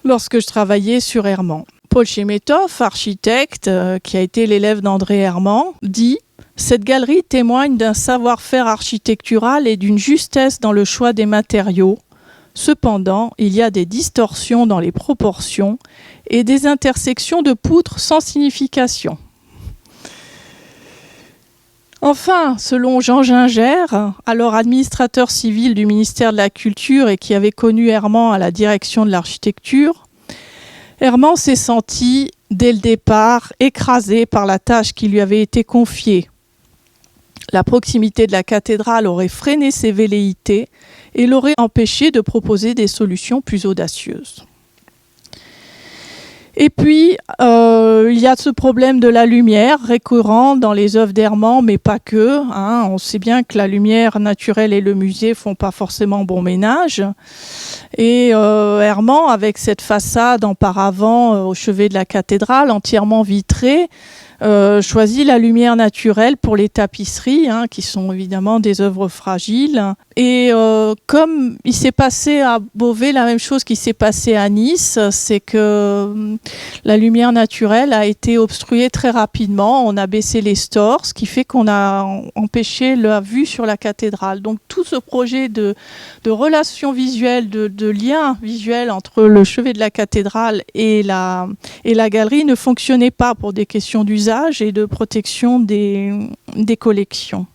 lorsque je travaillais sur Herman. Paul Chemetov, architecte, qui a été l'élève d'André Herman, dit « Cette galerie témoigne d'un savoir-faire architectural et d'une justesse dans le choix des matériaux. Cependant, il y a des distorsions dans les proportions et des intersections de poutres sans signification. » Enfin, selon Jean Gingère, alors administrateur civil du ministère de la Culture et qui avait connu Herman à la direction de l'architecture, Herman s'est senti, dès le départ, écrasé par la tâche qui lui avait été confiée. La proximité de la cathédrale aurait freiné ses velléités et l'aurait empêché de proposer des solutions plus audacieuses. Et puis, il y a ce problème de la lumière récurrent dans les œuvres d'Herman, mais pas que. On sait bien que la lumière naturelle et le musée font pas forcément bon ménage. Et Herman, avec cette façade en paravent au chevet de la cathédrale, entièrement vitrée, choisit la lumière naturelle pour les tapisseries, qui sont évidemment des œuvres fragiles. Et comme il s'est passé à Beauvais la même chose qui s'est passé à Nice, c'est que la lumière naturelle a été obstruée très rapidement. On a baissé les stores, ce qui fait qu'on a empêché la vue sur la cathédrale. Donc tout ce projet de relation visuelle, de lien visuel entre le chevet de la cathédrale et la galerie ne fonctionnait pas pour des questions d'usage et de protection des collections.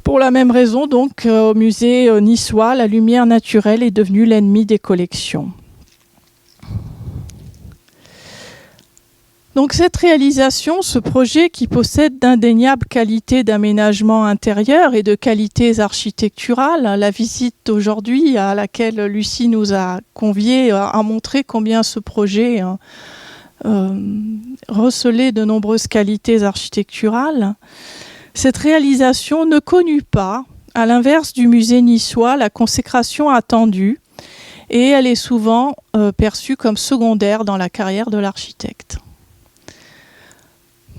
Pour la même raison, donc, au musée niçois, la lumière naturelle est devenue l'ennemi des collections. Donc cette réalisation, ce projet qui possède d'indéniables qualités d'aménagement intérieur et de qualités architecturales, la visite aujourd'hui à laquelle Lucie nous a conviés a montré combien ce projet recelait de nombreuses qualités architecturales. Cette réalisation ne connut pas, à l'inverse du musée niçois, la consécration attendue et elle est souvent perçue comme secondaire dans la carrière de l'architecte.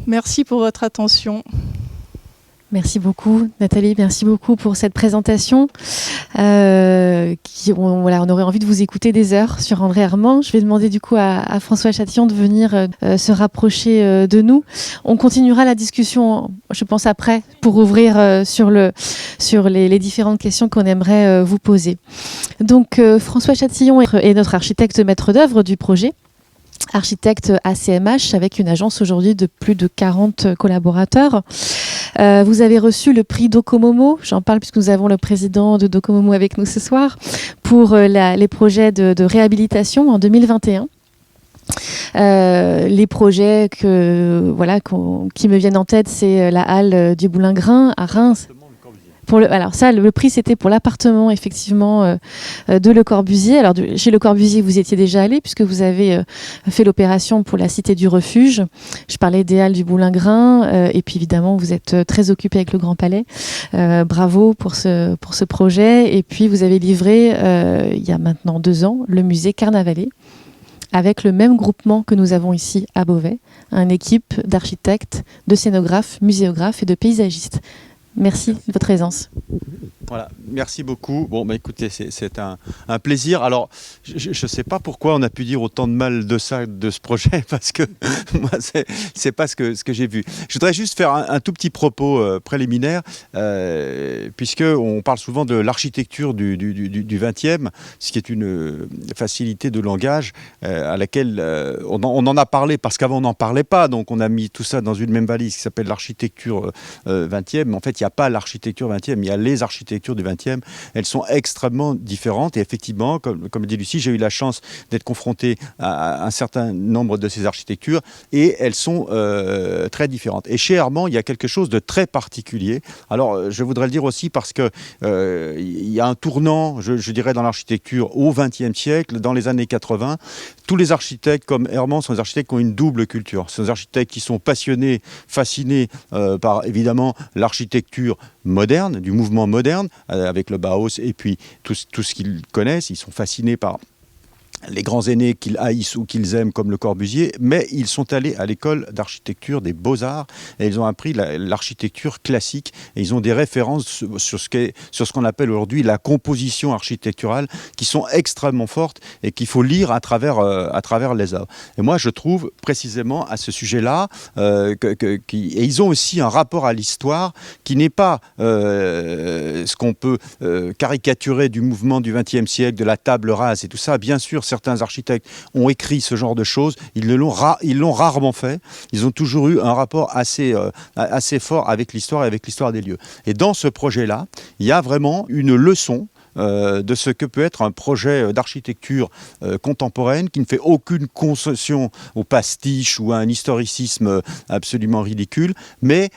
Merci pour votre attention. Merci beaucoup Nathalie, merci beaucoup pour cette présentation. On aurait envie de vous écouter des heures sur André Herman. Je vais demander du coup à François Chatillon de venir se rapprocher de nous. On continuera la discussion, je pense après, pour ouvrir sur les différentes questions qu'on aimerait vous poser. Donc François Chatillon est notre architecte maître d'œuvre du projet. Architecte ACMH avec une agence aujourd'hui de plus de 40 collaborateurs. Vous avez reçu le prix Docomomo, j'en parle puisque nous avons le président de Docomomo avec nous ce soir, pour les projets de réhabilitation en 2021. Les projets qui me viennent en tête, c'est la halle du Boulingrin à Reims. Alors ça, le prix, c'était pour l'appartement, effectivement, de Le Corbusier. Alors, chez Le Corbusier, vous étiez déjà allé, puisque vous avez fait l'opération pour la Cité du Refuge. Je parlais des Halles du Boulingrin. Et puis, évidemment, vous êtes très occupé avec le Grand Palais. Bravo pour ce projet. Et puis, vous avez livré, il y a maintenant 2 ans, le musée Carnavalet, avec le même groupement que nous avons ici à Beauvais, une équipe d'architectes, de scénographes, muséographes et de paysagistes. Merci de votre présence. Voilà, merci beaucoup. Bon, écoutez, c'est un plaisir. Alors, je ne sais pas pourquoi on a pu dire autant de mal de ce projet, parce que moi, c'est pas ce que j'ai vu. Je voudrais juste faire un tout petit propos préliminaire, puisqu'on parle souvent de l'architecture du 20e, ce qui est une facilité de langage à laquelle on en a parlé, parce qu'avant on n'en parlait pas, donc on a mis tout ça dans une même valise qui s'appelle l'architecture 20e, mais en fait il n'y a pas l'architecture 20e, il y a les architectures du 20e, elles sont extrêmement différentes et effectivement, comme dit Lucie, j'ai eu la chance d'être confronté à un certain nombre de ces architectures et elles sont très différentes. Et chez Herman, il y a quelque chose de très particulier. Alors, je voudrais le dire aussi parce que il y a un tournant, je dirais, dans l'architecture au XXe siècle, dans les années 80. Tous les architectes comme Herman sont des architectes qui ont une double culture. Ce sont des architectes qui sont passionnés, fascinés par, évidemment, l'architecture moderne, du mouvement moderne, avec le Bauhaus et puis tout ce qu'ils connaissent. Ils sont fascinés par les grands aînés qu'ils haïssent ou qu'ils aiment comme Le Corbusier, mais ils sont allés à l'école d'architecture des Beaux-Arts et ils ont appris l'architecture classique et ils ont des références sur ce qu'on appelle aujourd'hui la composition architecturale qui sont extrêmement fortes et qu'il faut lire à travers les œuvres. Et moi, je trouve précisément à ce sujet-là, et ils ont aussi un rapport à l'histoire qui n'est pas ce qu'on peut caricaturer du mouvement du XXe siècle, de la table rase et tout ça. Bien sûr, certains architectes ont écrit ce genre de choses, ils l'ont rarement fait. Ils ont toujours eu un rapport assez fort avec l'histoire et avec l'histoire des lieux. Et dans ce projet-là, il y a vraiment une leçon de ce que peut être un projet d'architecture contemporaine qui ne fait aucune concession au pastiche ou à un historicisme absolument ridicule, mais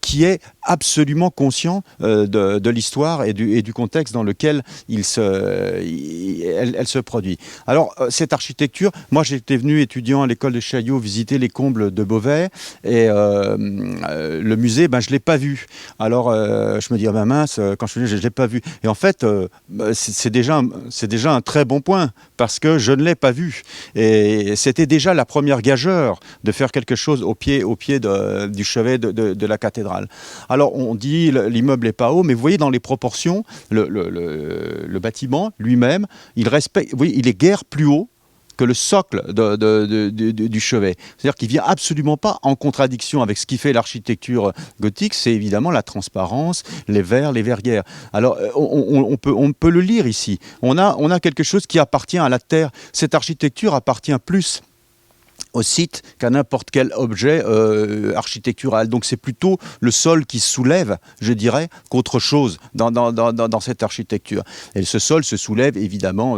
qui est absolument conscient de l'histoire et du contexte dans lequel elle se produit. Alors, cette architecture, moi j'étais venu étudiant à l'école de Chaillot visiter les combles de Beauvais et le musée, je ne l'ai pas vu. Alors, je me dis, mince, quand je suis venu, je ne l'ai pas vu. Et en fait, c'est déjà un très bon point parce que je ne l'ai pas vu. Et c'était déjà la première gageure de faire quelque chose au pied du chevet de la cathédrale. Alors, on dit l'immeuble n'est pas haut, mais vous voyez dans les proportions, le bâtiment lui-même, il est guère plus haut que le socle du chevet. C'est-à-dire qu'il ne vient absolument pas en contradiction avec ce qui fait l'architecture gothique, c'est évidemment la transparence, les verres, les verrières. Alors, on peut le lire ici. On a quelque chose qui appartient à la terre. Cette architecture appartient plus au site qu'à n'importe quel objet architectural. Donc c'est plutôt le sol qui se soulève, je dirais, qu'autre chose dans cette architecture. Et ce sol se soulève évidemment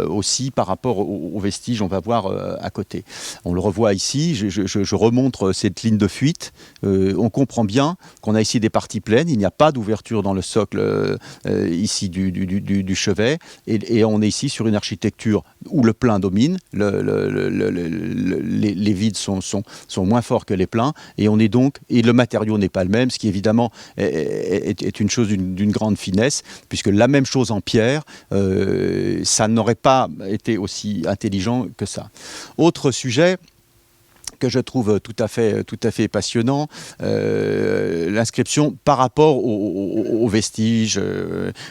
aussi par rapport aux vestiges, on va voir à côté. On le revoit ici, je remontre cette ligne de fuite. On comprend bien qu'on a ici des parties pleines, il n'y a pas d'ouverture dans le socle ici du chevet, et on est ici sur une architecture où le plein domine, les vides sont moins forts que les pleins, et le matériau n'est pas le même, ce qui évidemment est une chose d'une grande finesse, puisque la même chose en pierre, ça n'aurait pas été aussi intelligent que ça. Autre sujet que je trouve tout à fait passionnant, l'inscription par rapport aux vestiges,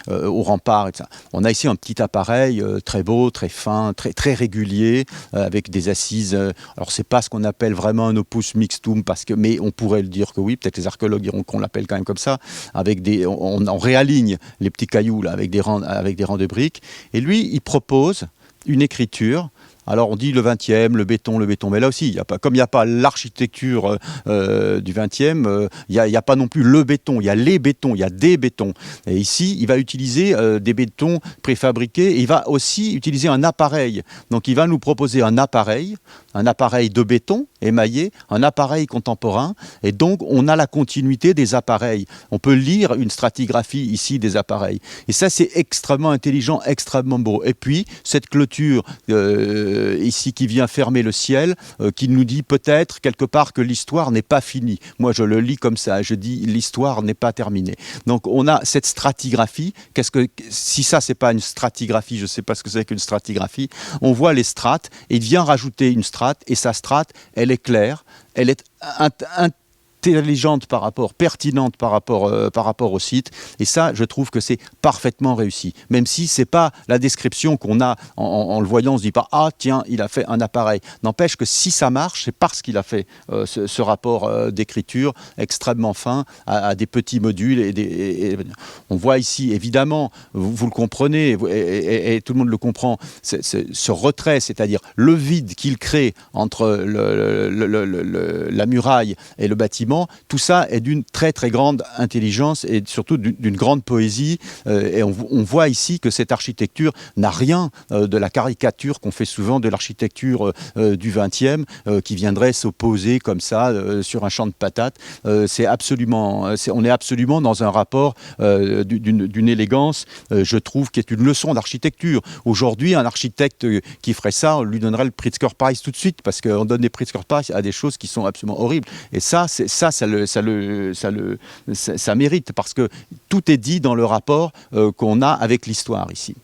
aux remparts, etc. On a ici un petit appareil très beau, très fin, très régulier, avec des assises. Alors c'est pas ce qu'on appelle vraiment un opus mixtum, mais on pourrait le dire que oui, peut-être les archéologues diront qu'on l'appelle quand même comme ça, on réaligne les petits cailloux là, avec des rangs de briques. Et lui, il propose une écriture. Alors on dit le 20e, le béton, mais là aussi, comme il n'y a pas l'architecture du 20e, il n'y a pas non plus le béton, il y a les bétons, il y a des bétons. Et ici, il va utiliser des bétons préfabriqués, et il va aussi utiliser un appareil. Donc il va nous proposer un appareil de béton émaillé, un appareil contemporain, et donc on a la continuité des appareils. On peut lire une stratigraphie ici des appareils. Et ça, c'est extrêmement intelligent, extrêmement beau. Et puis, cette clôture ici qui vient fermer le ciel, qui nous dit peut-être quelque part que l'histoire n'est pas finie. Moi, je le lis comme ça, je dis l'histoire n'est pas terminée. Donc, on a cette stratigraphie. Si ça, c'est pas une stratigraphie, je ne sais pas ce que c'est qu'une stratigraphie. On voit les strates, et il vient rajouter une strate, et sa strate, elle est claire, elle est intelligente pertinente par rapport au site, et ça, je trouve que c'est parfaitement réussi. Même si c'est pas la description qu'on a en le voyant, on se dit pas tiens, il a fait un appareil. N'empêche que si ça marche, c'est parce qu'il a fait ce rapport d'écriture extrêmement fin à des petits modules et on voit ici évidemment, vous le comprenez et tout le monde le comprend, ce retrait, c'est-à-dire le vide qu'il crée entre la muraille et le bâtiment. Tout ça est d'une très très grande intelligence et surtout d'une grande poésie. Et on voit ici que cette architecture n'a rien de la caricature qu'on fait souvent de l'architecture du XXe qui viendrait s'opposer comme ça sur un champ de patates. On est absolument dans un rapport d'une élégance, je trouve, qui est une leçon d'architecture. Aujourd'hui, un architecte qui ferait ça, on lui donnerait le Pritzker Prize tout de suite, parce qu'on donne des Pritzker Prize à des choses qui sont absolument horribles. Et ça mérite, parce que tout est dit dans le rapport qu'on a avec l'histoire ici.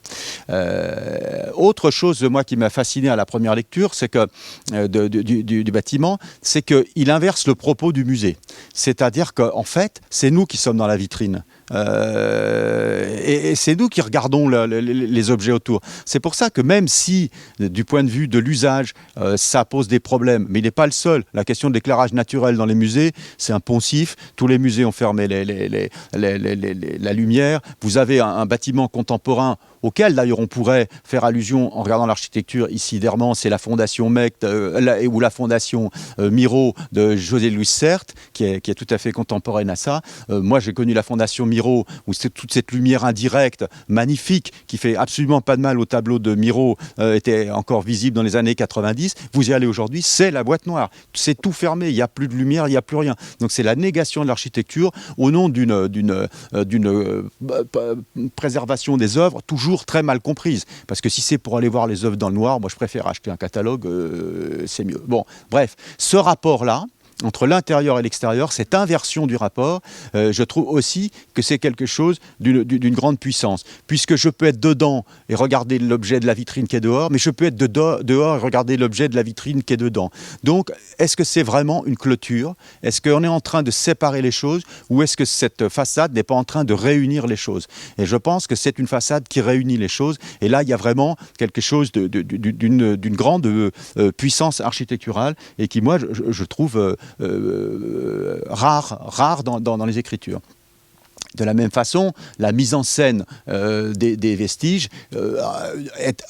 Autre chose, moi, qui m'a fasciné à la première lecture, c'est que du bâtiment, c'est qu'il inverse le propos du musée. C'est-à-dire qu'en fait, c'est nous qui sommes dans la vitrine. Et c'est nous qui regardons les objets autour. C'est pour ça que même si, du point de vue de l'usage, ça pose des problèmes, mais il n'est pas le seul. La question de l'éclairage naturel dans les musées, c'est un poncif. Tous les musées ont fermé la lumière. Vous avez un bâtiment contemporain auquel d'ailleurs on pourrait faire allusion en regardant l'architecture ici d'Hermans, c'est la fondation Mecht ou la fondation Miro de José Luis Sert, qui est tout à fait contemporaine à ça. Moi j'ai connu la fondation Miro, où c'est toute cette lumière indirecte, magnifique, qui fait absolument pas de mal au tableau de Miro, était encore visible dans les années 90. Vous y allez aujourd'hui, c'est la boîte noire. C'est tout fermé, il n'y a plus de lumière, il n'y a plus rien. Donc c'est la négation de l'architecture au nom d'une préservation des œuvres toujours très mal comprise. Parce que si c'est pour aller voir les œuvres dans le noir, moi je préfère acheter un catalogue, c'est mieux. Bon, bref, ce rapport-là, entre l'intérieur et l'extérieur, cette inversion du rapport, je trouve aussi que c'est quelque chose d'une grande puissance. Puisque je peux être dedans et regarder l'objet de la vitrine qui est dehors, mais je peux être dehors et regarder l'objet de la vitrine qui est dedans. Donc, est-ce que c'est vraiment une clôture? Est-ce qu'on est en train de séparer les choses? Ou est-ce que cette façade n'est pas en train de réunir les choses? Et je pense que c'est une façade qui réunit les choses. Et là, il y a vraiment quelque chose d'une grande puissance architecturale et qui, moi, je trouve rare dans les écritures. De la même façon, la mise en scène des vestiges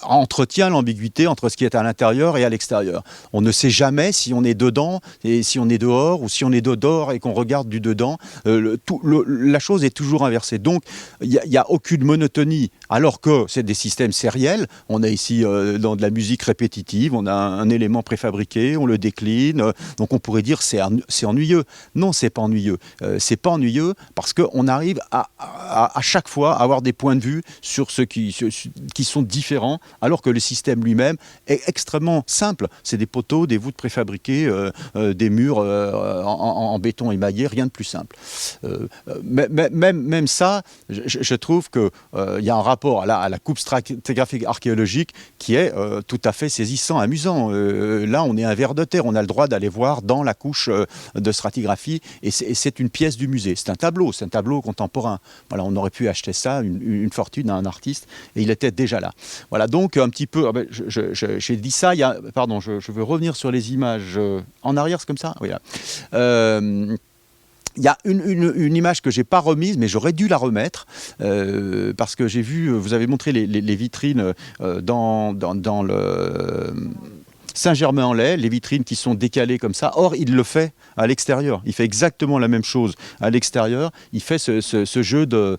entretient l'ambiguïté entre ce qui est à l'intérieur et à l'extérieur. On ne sait jamais si on est dedans et si on est dehors, ou si on est dehors et qu'on regarde du dedans. La chose est toujours inversée. Donc, il n'y a aucune monotonie, alors que c'est des systèmes sériels. On a ici dans de la musique répétitive, on a un élément préfabriqué, on le décline. Donc, on pourrait dire c'est ennuyeux. Non, c'est pas ennuyeux. C'est pas ennuyeux parce qu'on arrive à chaque fois avoir des points de vue sur ceux qui sont différents, alors que le système lui-même est extrêmement simple. C'est des poteaux, des voûtes préfabriquées, des murs en béton émaillé, rien de plus simple. Même ça, je trouve qu'il y a un rapport à la coupe stratigraphique archéologique qui est tout à fait saisissant, amusant. Là, on est un ver de terre, on a le droit d'aller voir dans la couche de stratigraphie, et c'est une pièce du musée. C'est un tableau contemporain. Voilà, on aurait pu acheter ça, une fortune à un artiste, et il était déjà là. Voilà, donc un petit peu, j'ai dit ça, pardon, je veux revenir sur les images en arrière, c'est comme ça? Oui, là. Il y a une image que je n'ai pas remise, mais j'aurais dû la remettre, parce que j'ai vu, vous avez montré les vitrines dans le Saint-Germain-en-Laye, les vitrines qui sont décalées comme ça. Or, il le fait à l'extérieur. Il fait exactement la même chose à l'extérieur. Il fait ce jeu de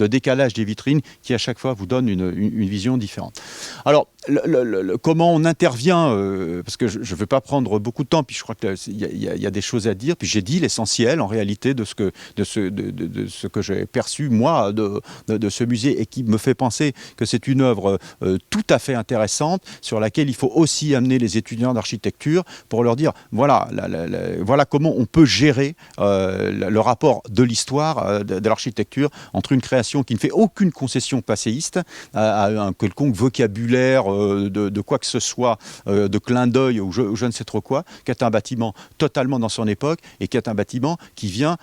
décalage des vitrines qui, à chaque fois, vous donne une vision différente. Alors, comment on intervient, parce que je ne vais pas prendre beaucoup de temps, puis je crois qu'il y a des choses à dire, puis j'ai dit l'essentiel, en réalité, de ce que j'ai perçu, moi, de ce musée, et qui me fait penser que c'est une œuvre tout à fait intéressante, sur laquelle il faut aussi amener les étudiants d'architecture pour leur dire, voilà comment on peut gérer le rapport de l'histoire, de l'architecture, entre une création qui ne fait aucune concession passéiste à un quelconque vocabulaire de quoi que ce soit, de clin d'œil ou je ne sais trop quoi, qui est un bâtiment totalement dans son époque, et qui est un bâtiment qui vient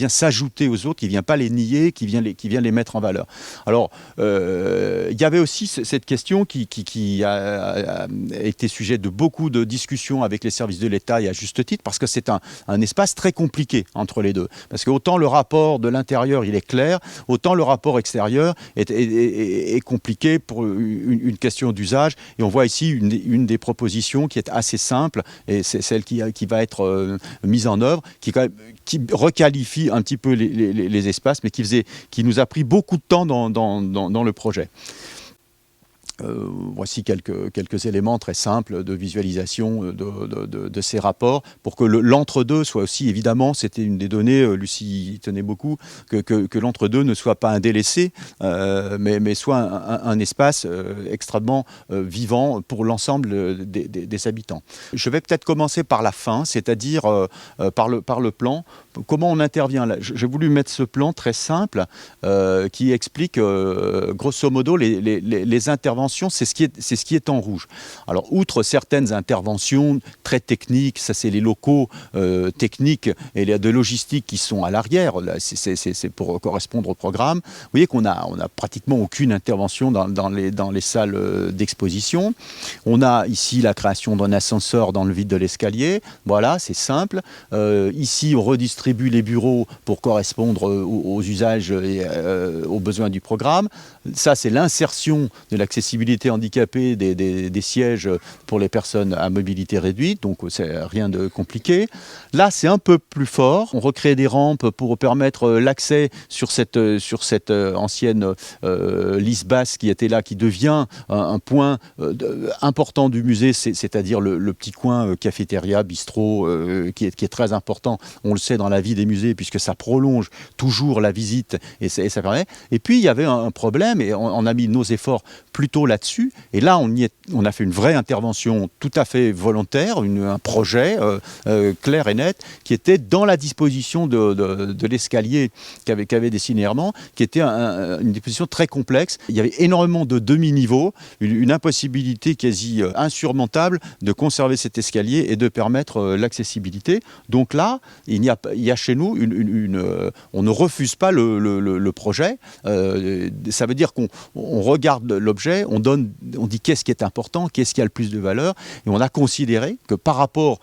s'ajouter aux autres, qui ne vient pas les nier, qui vient les mettre en valeur. Alors, il y avait aussi cette question qui a été sujet de beaucoup de discussions avec les services de l'État, et à juste titre, parce que c'est un espace très compliqué entre les deux. Parce que autant le rapport de l'intérieur, il est clair, autant le rapport extérieur est compliqué pour une question d'usage. Et on voit ici une des propositions qui est assez simple, et c'est celle qui va être mise en œuvre, qui requalifie un petit peu les espaces, mais qui nous a pris beaucoup de temps dans le projet. Voici quelques éléments très simples de visualisation de ces rapports, pour que l'entre-deux soit aussi, évidemment, c'était une des données, Lucie y tenait beaucoup, que l'entre-deux ne soit pas un délaissé, mais soit un espace extrêmement vivant pour l'ensemble des habitants. Je vais peut-être commencer par la fin, c'est-à-dire par le plan. Comment on intervient là? J'ai voulu mettre ce plan très simple qui explique grosso modo les interventions. C'est ce qui est en rouge. Alors, outre certaines interventions très techniques, ça c'est les locaux techniques et de logistique qui sont à l'arrière, c'est pour correspondre au programme. Vous voyez qu'on a pratiquement aucune intervention dans les salles d'exposition. On a ici la création d'un ascenseur dans le vide de l'escalier. Voilà, c'est simple. Ici, on redistribue distribue les bureaux pour correspondre aux usages et aux besoins du programme. Ça, c'est l'insertion de l'accessibilité handicapée des sièges pour les personnes à mobilité réduite, donc c'est rien de compliqué. Là, c'est un peu plus fort. On recrée des rampes pour permettre l'accès sur cette ancienne lisse basse qui était là, qui devient un point important du musée, c'est-à-dire le petit coin cafétéria, bistrot, qui est très important, on le sait, dans la vie des musées, puisque ça prolonge toujours la visite et ça permet. Et puis, il y avait un problème, et on a mis nos efforts plutôt là-dessus. Et là, on a fait une vraie intervention tout à fait volontaire, un projet clair et net, qui était dans la disposition de l'escalier qu'avait dessiné Herman, qui était une disposition très complexe. Il y avait énormément de demi-niveaux, une impossibilité quasi insurmontable de conserver cet escalier et de permettre l'accessibilité. Donc là, il y a chez nous on ne refuse pas le projet. Ça veut dire qu'on regarde l'objet, on dit qu'est-ce qui est important, qu'est-ce qui a le plus de valeur, et on a considéré que par rapport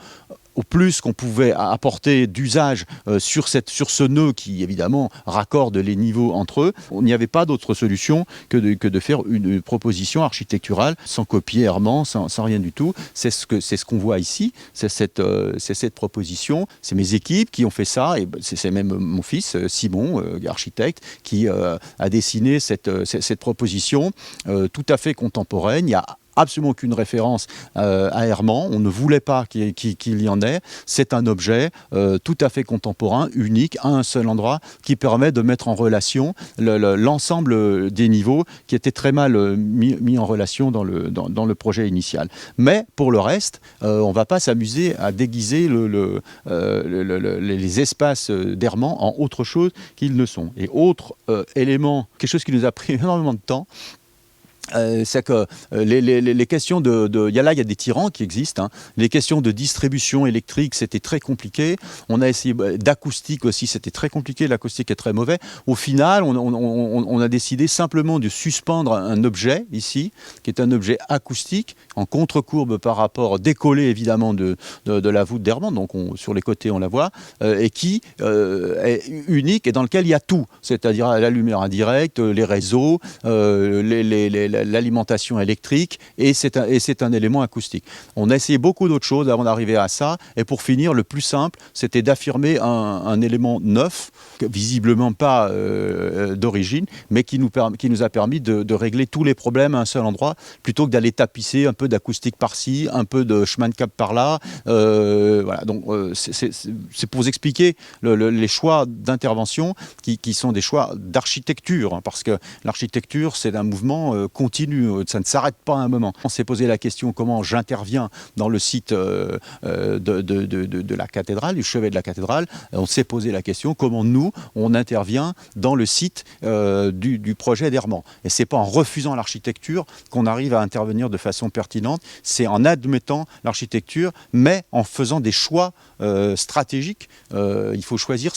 au plus qu'on pouvait apporter d'usage sur ce nœud qui, évidemment, raccorde les niveaux entre eux, il n'y avait pas d'autre solution que de faire une proposition architecturale sans copier Herman, sans rien du tout. C'est ce qu'on voit ici, c'est cette proposition. C'est mes équipes qui ont fait ça, et c'est même mon fils, Simon, architecte, qui a dessiné cette proposition tout à fait contemporaine. Il y a absolument aucune référence à Herman. On ne voulait pas qu'il y en ait. C'est un objet tout à fait contemporain, unique, à un seul endroit, qui permet de mettre en relation l'ensemble des niveaux qui étaient très mal mis en relation dans le projet initial. Mais pour le reste, on ne va pas s'amuser à déguiser les espaces d'Herman en autre chose qu'ils ne sont. Et autre élément, quelque chose qui nous a pris énormément de temps, c'est que les questions il y a des tirants qui existent, hein. Les questions de distribution électrique, c'était très compliqué. On a essayé d'acoustique aussi, c'était très compliqué. L'acoustique est très mauvais. Au final, on a décidé simplement de suspendre un objet ici, qui est un objet acoustique en contre-courbe par rapport, décollé évidemment de la voûte d'Herman. Donc sur les côtés, on la voit, et qui est unique et dans lequel il y a tout, c'est-à-dire la lumière indirecte, les réseaux, l'alimentation électrique, et c'est un élément acoustique. On a essayé beaucoup d'autres choses avant d'arriver à ça, et pour finir, le plus simple, c'était d'affirmer un élément neuf, visiblement pas d'origine, mais qui nous a permis de régler tous les problèmes à un seul endroit, plutôt que d'aller tapisser un peu d'acoustique par-ci, un peu de chemin de cap par-là. Voilà. Donc c'est pour vous expliquer les choix d'intervention qui sont des choix d'architecture, hein, parce que l'architecture, c'est un mouvement continu, ça ne s'arrête pas à un moment. On s'est posé la question comment j'interviens dans le site de la cathédrale, du chevet de la cathédrale. On s'est posé la question comment nous, on intervient dans le site du projet d'Herman. Et ce n'est pas en refusant l'architecture qu'on arrive à intervenir de façon pertinente, c'est en admettant l'architecture, mais en faisant des choix stratégiques. Il faut choisir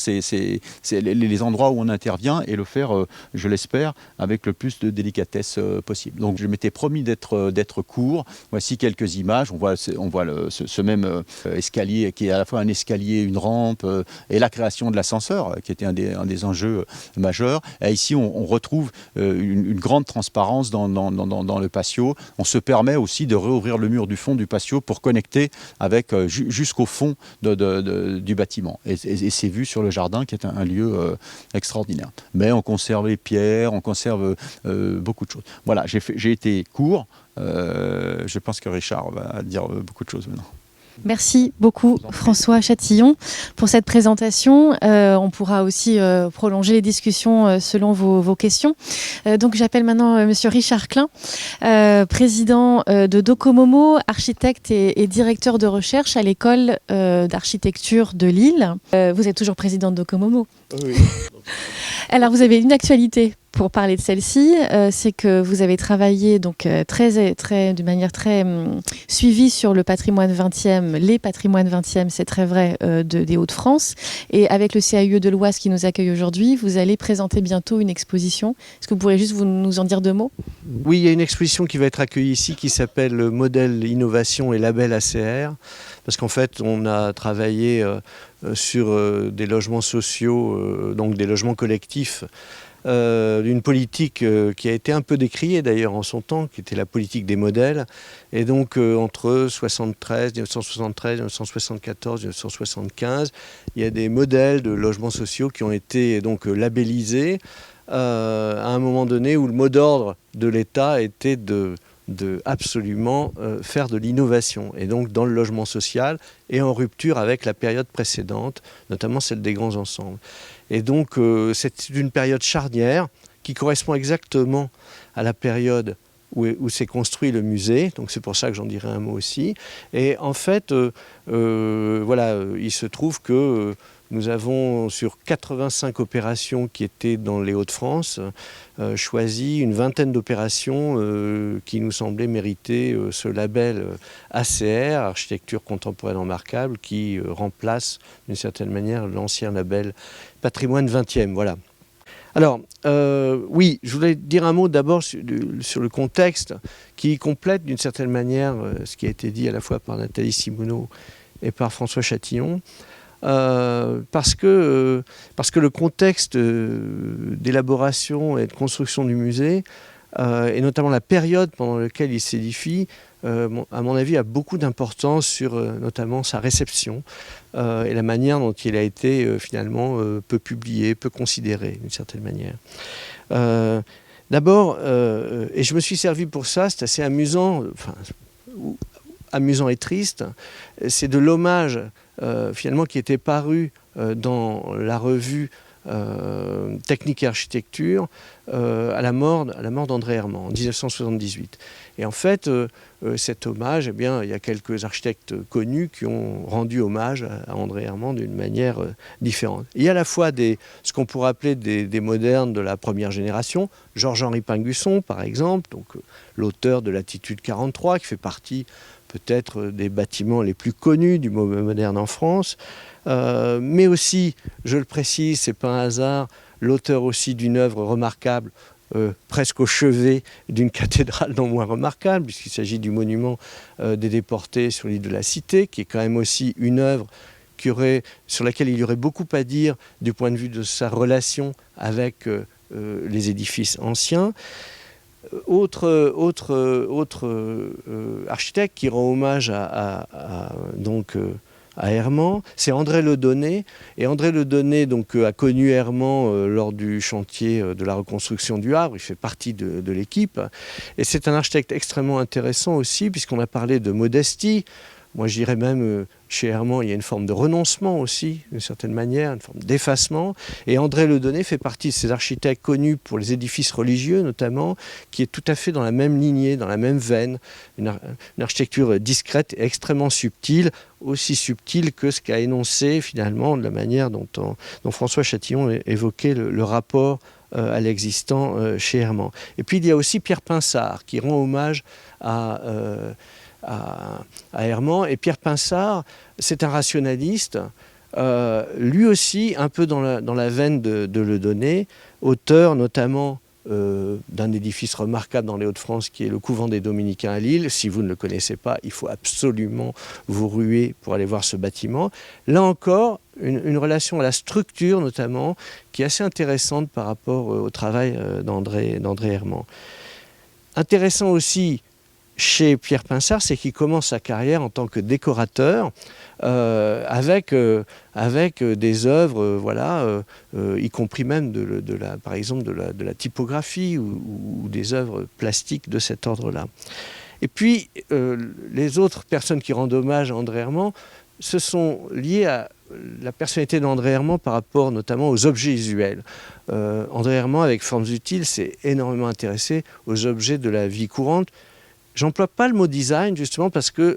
les endroits où on intervient et le faire, je l'espère, avec le plus de délicatesse possible. Donc je m'étais promis d'être court. Voici quelques images. On voit ce même escalier qui est à la fois un escalier, une rampe et la création de l'ascenseur qui était un des enjeux majeurs. Et ici on retrouve une grande transparence dans le patio. On se permet aussi de réouvrir le mur du fond du patio pour connecter avec jusqu'au fond du bâtiment. Et c'est vu sur le jardin qui est un lieu extraordinaire. Mais on conserve les pierres, on conserve beaucoup de choses. Voilà, j'ai été court. Je pense que Richard va dire beaucoup de choses maintenant. Merci beaucoup François Chatillon pour cette présentation. On pourra aussi prolonger les discussions selon vos questions. Donc j'appelle maintenant Monsieur Richard Klein, président de Docomomo, architecte et directeur de recherche à l'école d'architecture de Lille. Vous êtes toujours président de Docomomo. Oui. Alors vous avez une actualité pour parler de celle-ci, c'est que vous avez travaillé donc de manière très suivie sur le patrimoine 20e, les patrimoines 20e, c'est très vrai, des Hauts-de-France. Et avec le CAUE de l'Oise qui nous accueille aujourd'hui, vous allez présenter bientôt une exposition. Est-ce que vous pourrez juste nous en dire deux mots ? Oui, il y a une exposition qui va être accueillie ici qui s'appelle Modèle Innovation et Label ACR. parce qu'en fait, on a travaillé sur des logements sociaux, donc des logements collectifs, d'une politique qui a été un peu décriée d'ailleurs en son temps, qui était la politique des modèles. Et donc entre 1973, 1974, 1975, il y a des modèles de logements sociaux qui ont été donc labellisés à un moment donné où le mot d'ordre de l'État était de absolument faire de l'innovation, et donc dans le logement social et en rupture avec la période précédente, notamment celle des grands ensembles. Et donc c'est une période charnière qui correspond exactement à la période où s'est construit le musée, donc c'est pour ça que j'en dirai un mot aussi. Et en fait, voilà, il se trouve que nous avons, sur 85 opérations qui étaient dans les Hauts-de-France, choisi une vingtaine d'opérations qui nous semblaient mériter ce label ACR, Architecture contemporaine remarquable, qui remplace d'une certaine manière l'ancien label Patrimoine 20e. Voilà. Alors, oui, je voulais dire un mot d'abord sur le contexte qui complète d'une certaine manière ce qui a été dit à la fois par Nathalie Simoneau et par François Chatillon. Parce que le contexte d'élaboration et de construction du musée, et notamment la période pendant laquelle il s'édifie, à mon avis, a beaucoup d'importance sur notamment sa réception et la manière dont il a été finalement peu publié, peu considéré d'une certaine manière. D'abord, et je me suis servi pour ça, c'est assez amusant, amusant et triste, c'est de l'hommage finalement qui était paru dans la revue Technique et Architecture à la mort d'André Herman en 1978. Et en fait, cet hommage, eh bien, il y a quelques architectes connus qui ont rendu hommage à André Herman d'une manière différente. Il y a à la fois ce qu'on pourrait appeler des modernes de la première génération, Georges-Henri Pingusson par exemple, donc l'auteur de l'Attitude 43, qui fait partie peut-être des bâtiments les plus connus du moment moderne en France, mais aussi, je le précise, c'est pas un hasard, l'auteur aussi d'une œuvre remarquable, presque au chevet d'une cathédrale non moins remarquable, puisqu'il s'agit du monument des déportés sur l'île de la Cité, qui est quand même aussi une œuvre sur laquelle il y aurait beaucoup à dire du point de vue de sa relation avec les édifices anciens. Autre architecte qui rend hommage à Herman, c'est André Le Donné. Et André Le Donné donc, a connu Herman lors du chantier de la reconstruction du Havre. Il fait partie de l'équipe. Et c'est un architecte extrêmement intéressant aussi, puisqu'on a parlé de modestie. Moi, je dirais même, chez Herman, il y a une forme de renoncement aussi, d'une certaine manière, une forme d'effacement. Et André Le Donné fait partie de ces architectes connus pour les édifices religieux, notamment, qui est tout à fait dans la même lignée, dans la même veine. Une architecture discrète et extrêmement subtile, aussi subtile que ce qu'a énoncé, finalement, de la manière dont François Chatillon évoquait le rapport à l'existant chez Herman. Et puis, il y a aussi Pierre Pinsard, qui rend hommage à Herman. Et Pierre Pinsard, c'est un rationaliste, lui aussi un peu dans la veine de Le Donné, auteur notamment d'un édifice remarquable dans les Hauts-de-France qui est le couvent des Dominicains à Lille. Si vous ne le connaissez pas, il faut absolument vous ruer pour aller voir ce bâtiment. Là encore, une relation à la structure notamment qui est assez intéressante par rapport au travail d'André Herman. Intéressant aussi chez Pierre Pinsard, c'est qu'il commence sa carrière en tant que décorateur avec des œuvres, y compris même par exemple de la typographie ou des œuvres plastiques de cet ordre-là. Et puis, les autres personnes qui rendent hommage à André Herman, ce sont liées à la personnalité d'André Herman par rapport notamment aux objets usuels. André Herman, avec Formes utiles, s'est énormément intéressé aux objets de la vie courante. J'emploie pas le mot design justement parce que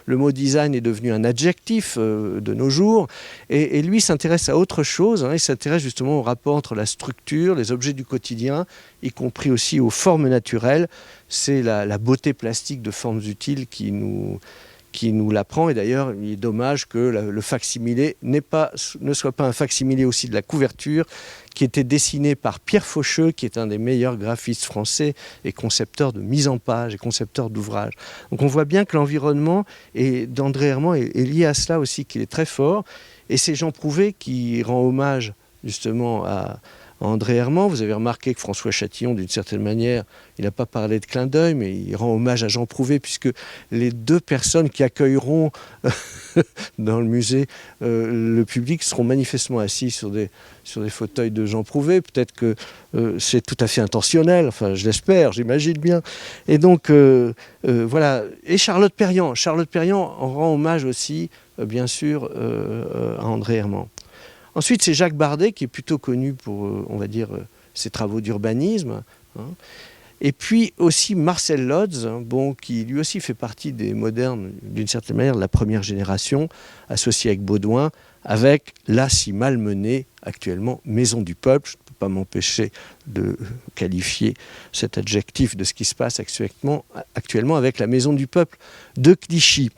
le mot design est devenu un adjectif de nos jours et lui s'intéresse à autre chose, il s'intéresse justement au rapport entre la structure, les objets du quotidien, y compris aussi aux formes naturelles. C'est la beauté plastique de Formes utiles qui qui nous l'apprend. Et d'ailleurs, il est dommage que le facsimilé ne soit pas un facsimilé aussi de la couverture, qui était dessinée par Pierre Faucheux, qui est un des meilleurs graphistes français et concepteur de mise en page et concepteur d'ouvrages. Donc on voit bien que l'environnement d'André Herman est lié à cela aussi, qu'il est très fort. Et c'est Jean Prouvé qui rend hommage justement à André Herman. Vous avez remarqué que François Chatillon, d'une certaine manière, il n'a pas parlé de clin d'œil, mais il rend hommage à Jean Prouvé, puisque les deux personnes qui accueilleront dans le musée le public seront manifestement assis sur des fauteuils de Jean Prouvé. Peut-être que c'est tout à fait intentionnel, enfin je l'espère, j'imagine bien. Et donc voilà. Et Charlotte Perriand en rend hommage aussi, bien sûr, à André Herman. Ensuite, c'est Jacques Bardet, qui est plutôt connu pour, on va dire, ses travaux d'urbanisme. Hein. Et puis aussi Marcel Lotz, qui lui aussi fait partie des modernes, d'une certaine manière, de la première génération, associé avec Baudouin, avec la si malmenée actuellement Maison du Peuple. Je ne peux pas m'empêcher de qualifier cet adjectif de ce qui se passe actuellement avec la Maison du Peuple de Clichy.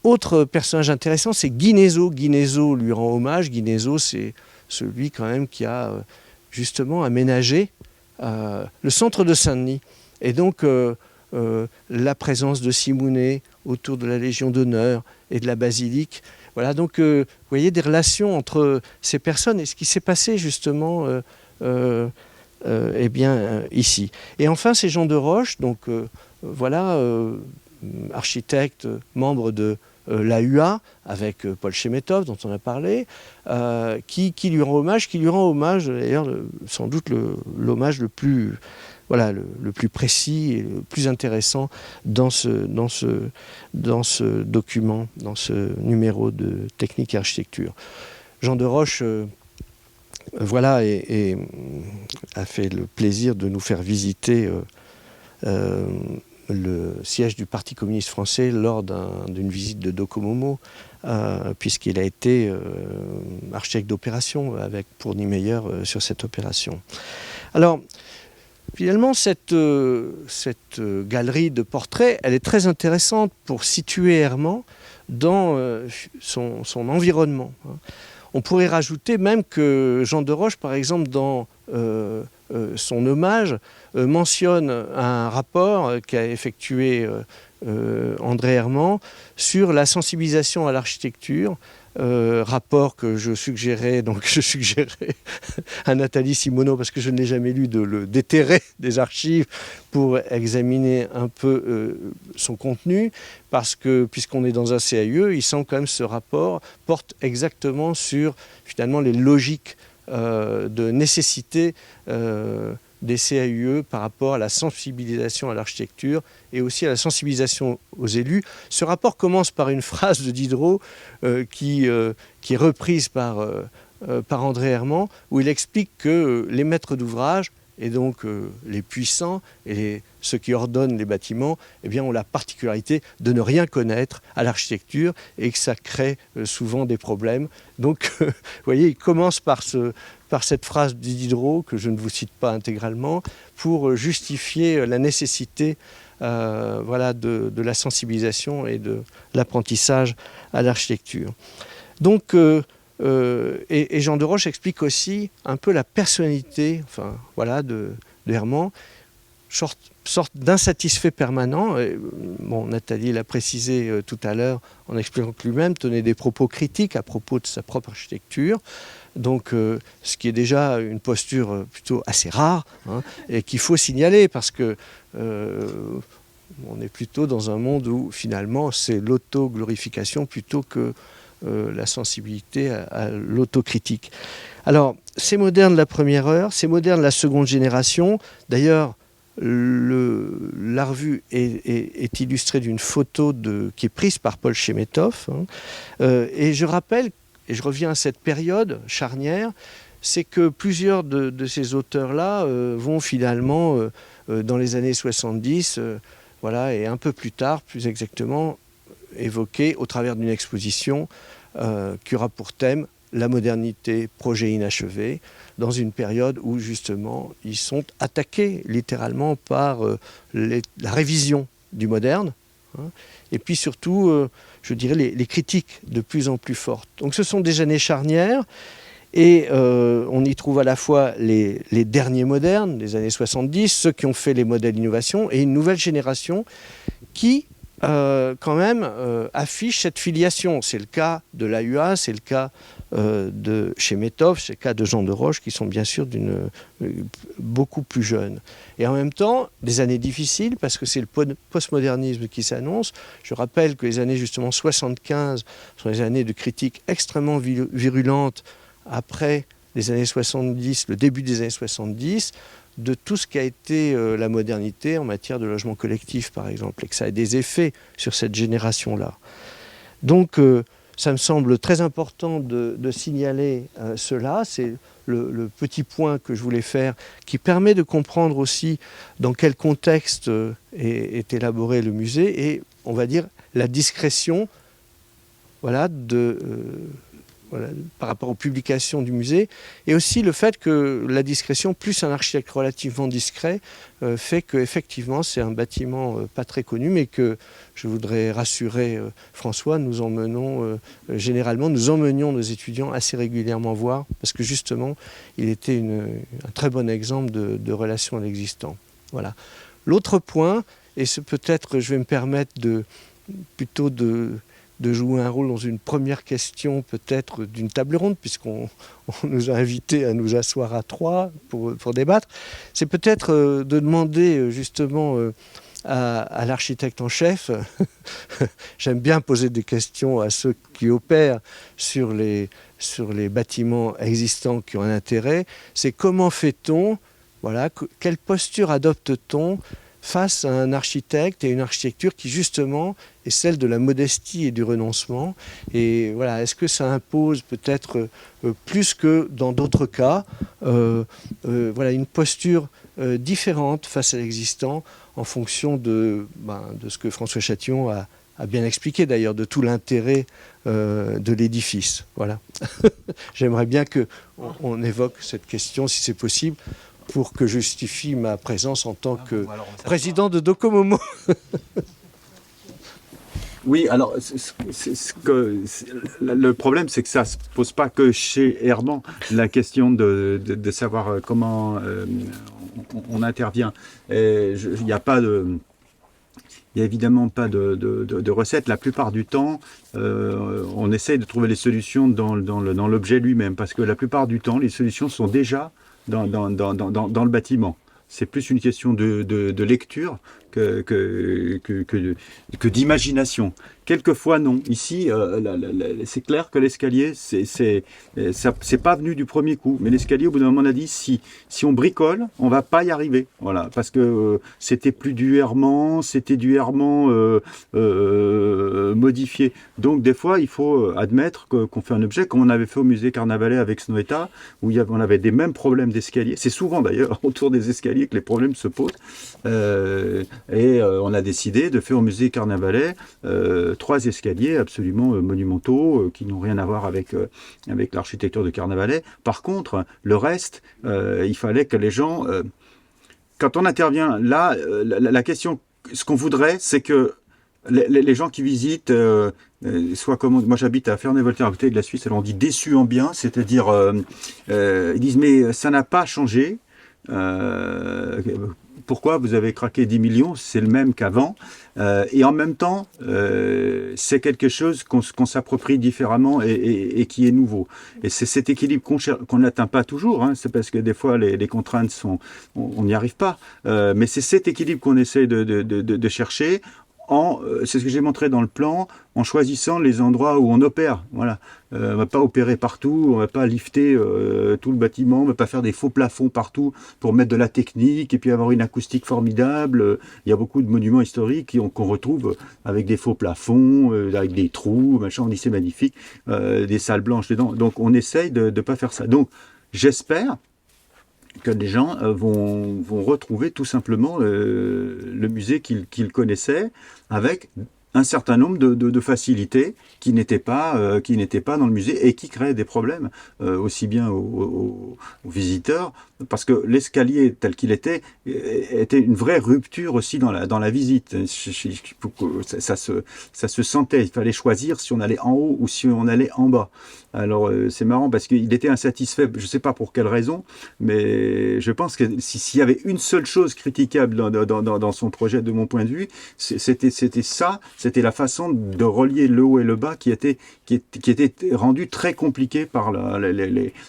Autre personnage intéressant, c'est Guinézo. Guinézo lui rend hommage. Guinézo, c'est celui quand même qui a justement aménagé le centre de Saint-Denis. Et donc la présence de Simounet autour de la Légion d'honneur et de la basilique. Voilà, donc vous voyez des relations entre ces personnes et ce qui s'est passé justement ici. Et enfin, c'est Jean de Roche, donc voilà, architecte, membre de l'AUA, avec Paul Chemetov, dont on a parlé, qui lui rend hommage, d'ailleurs, sans doute l'hommage le plus précis et le plus intéressant dans ce document, dans ce numéro de Technique et Architecture. Jean de Roche a fait le plaisir de nous faire visiter le siège du Parti communiste français lors d'une visite de Docomomo, puisqu'il a été architecte d'opération pour Niemeyer sur cette opération. Alors, finalement, cette galerie de portraits, elle est très intéressante pour situer Herman dans son environnement. On pourrait rajouter même que Jean de Roche, par exemple, dans son hommage, mentionne un rapport qu'a effectué André Herman sur la sensibilisation à l'architecture, rapport que je suggérais à Nathalie Simoneau, parce que je ne l'ai jamais lu, de le déterrer des archives pour examiner un peu son contenu, parce que puisqu'on est dans un CAUE, il semble quand même que ce rapport porte exactement sur finalement les logiques de nécessité des CAUE par rapport à la sensibilisation à l'architecture et aussi à la sensibilisation aux élus. Ce rapport commence par une phrase de Diderot qui est reprise par André Herman, où il explique que les maîtres d'ouvrage, et donc les puissants et ceux qui ordonnent les bâtiments, eh bien, ont la particularité de ne rien connaître à l'architecture et que ça crée souvent des problèmes. Donc, vous voyez, il commence par cette phrase de Diderot, que je ne vous cite pas intégralement, pour justifier la nécessité de la sensibilisation et de l'apprentissage à l'architecture. Donc, et Jean de Roche explique aussi un peu la personnalité de Herman, sorte d'insatisfait permanent. Nathalie l'a précisé tout à l'heure en expliquant que lui-même tenait des propos critiques à propos de sa propre architecture. Donc, ce qui est déjà une posture plutôt assez rare, et qu'il faut signaler parce que on est plutôt dans un monde où finalement c'est l'auto-glorification plutôt que la sensibilité à l'autocritique. Alors, c'est moderne de la première heure, c'est moderne de la seconde génération. D'ailleurs, la revue est illustrée d'une photo qui est prise par Paul Chemetov. Et je rappelle, et je reviens à cette période charnière, c'est que plusieurs de ces auteurs-là vont finalement, dans les années 70, et un peu plus tard, plus exactement, évoquer au travers d'une exposition qui aura pour thème la modernité, projet inachevé, dans une période où justement ils sont attaqués littéralement par la révision du moderne, hein. Et puis surtout, je dirais, les critiques de plus en plus fortes. Donc ce sont des années charnières, et on y trouve à la fois les derniers modernes, des années 70, ceux qui ont fait les modèles d'innovation, et une nouvelle génération qui, quand même, affiche cette filiation. C'est le cas de l'AUA, c'est le cas de Chemetov, c'est le cas de Jean de Roche, qui sont bien sûr beaucoup plus jeunes. Et en même temps, des années difficiles, parce que c'est le postmodernisme qui s'annonce. Je rappelle que les années justement 75 sont des années de critiques extrêmement virulentes après les années 70, le début des années 70, de tout ce qui a été la modernité en matière de logement collectif, par exemple, et que ça a des effets sur cette génération-là. Donc, ça me semble très important de signaler cela. C'est le petit point que je voulais faire, qui permet de comprendre aussi dans quel contexte est élaboré le musée, et, on va dire, la discrétion, voilà, par rapport aux publications du musée, et aussi le fait que la discrétion, plus un architecte relativement discret, fait qu'effectivement c'est un bâtiment pas très connu, mais que, je voudrais rassurer François, nous emmenions nos étudiants assez régulièrement voir, parce que justement il était un très bon exemple de relation à l'existant. Voilà. L'autre point, et c'est peut-être, je vais me permettre plutôt de jouer un rôle dans une première question peut-être d'une table ronde, puisqu'on nous a invités à nous asseoir à trois pour débattre, c'est peut-être de demander justement à l'architecte en chef, j'aime bien poser des questions à ceux qui opèrent sur les bâtiments existants qui ont un intérêt, c'est comment fait-on, voilà, quelle posture adopte-t-on face à un architecte et une architecture qui justement est celle de la modestie et du renoncement. Et voilà, est-ce que ça impose peut-être plus que dans d'autres cas, voilà, une posture différente face à l'existant en fonction de ce que François Chatillon a bien expliqué d'ailleurs, de tout l'intérêt de l'édifice. Voilà. J'aimerais bien qu'on évoque cette question, si c'est possible, pour que je justifie ma présence en tant que président de Docomomo. Oui, alors le problème, c'est que ça ne se pose pas que chez Herman, la question de savoir comment on intervient. Il n'y a évidemment pas de recette. La plupart du temps, on essaye de trouver les solutions dans l'objet lui-même, parce que la plupart du temps, les solutions sont déjà dans le bâtiment. C'est plus une question de lecture que d'imagination. Quelquefois, non. Ici, c'est clair que l'escalier, c'est pas venu du premier coup. Mais l'escalier, au bout d'un moment, on a dit, si on bricole, on va pas y arriver. Voilà. Parce que c'était plus du Herman, c'était du Herman modifié. Donc, des fois, il faut admettre qu'on fait un objet, comme on avait fait au musée Carnavalet avec Snoeta, où on avait des mêmes problèmes d'escalier. C'est souvent, d'ailleurs, autour des escaliers que les problèmes se posent. On a décidé de faire au musée Carnavalet 3 escaliers absolument monumentaux qui n'ont rien à voir avec l'architecture de Carnavalet. Par contre, le reste, il fallait que les gens... quand on intervient là, la question, ce qu'on voudrait, c'est que les gens qui visitent, soit comme moi j'habite à Ferney-Voltaire à côté de la Suisse, alors on dit déçus en bien, c'est-à-dire ils disent mais ça n'a pas changé. Pourquoi vous avez craqué 10 millions, c'est le même qu'avant, et en même temps c'est quelque chose qu'on s'approprie différemment et qui est nouveau, et c'est cet équilibre qu'on n'atteint pas toujours, hein. C'est parce que des fois les contraintes sont, on n'y arrive pas, mais c'est cet équilibre qu'on essaie de chercher. C'est ce que j'ai montré dans le plan, en choisissant les endroits où on opère. Voilà. On ne va pas opérer partout, on ne va pas lifter tout le bâtiment, on ne va pas faire des faux plafonds partout pour mettre de la technique et puis avoir une acoustique formidable. Il y a beaucoup de monuments historiques qu'on retrouve avec des faux plafonds, avec des trous, machin, on dit c'est magnifique, des salles blanches dedans. Donc on essaye de ne pas faire ça. Donc j'espère que les gens vont retrouver tout simplement le musée qu'ils connaissaient, avec un certain nombre de facilités qui n'étaient pas dans le musée et qui créaient des problèmes aussi bien aux visiteurs parce que l'escalier tel qu'il était une vraie rupture aussi dans la visite. Ça se sentait, il fallait choisir si on allait en haut ou si on allait en bas. Alors c'est marrant parce qu'il était insatisfait, je ne sais pas pour quelle raison, mais je pense que s'il y avait une seule chose critiquable dans son projet, de mon point de vue, c'était la façon de relier le haut et le bas qui était rendu très compliqué par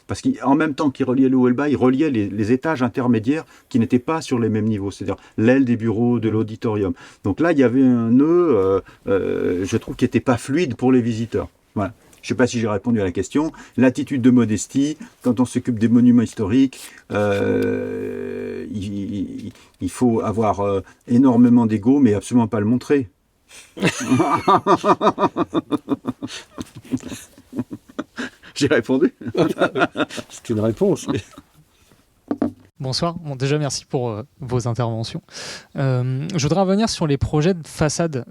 parce qu'en même temps qu'il reliait le haut et le bas, il reliait les étages intermédiaires qui n'étaient pas sur les mêmes niveaux, c'est-à-dire l'aile des bureaux, de l'auditorium. Donc là, il y avait un nœud, je trouve, qui n'était pas fluide pour les visiteurs. Voilà. Je ne sais pas si j'ai répondu à la question. L'attitude de modestie, quand on s'occupe des monuments historiques, il faut avoir énormément d'ego, mais absolument pas le montrer. J'ai répondu. C'est une réponse. Bonsoir. Bon, déjà, merci pour vos interventions. Je voudrais revenir sur les projets de façade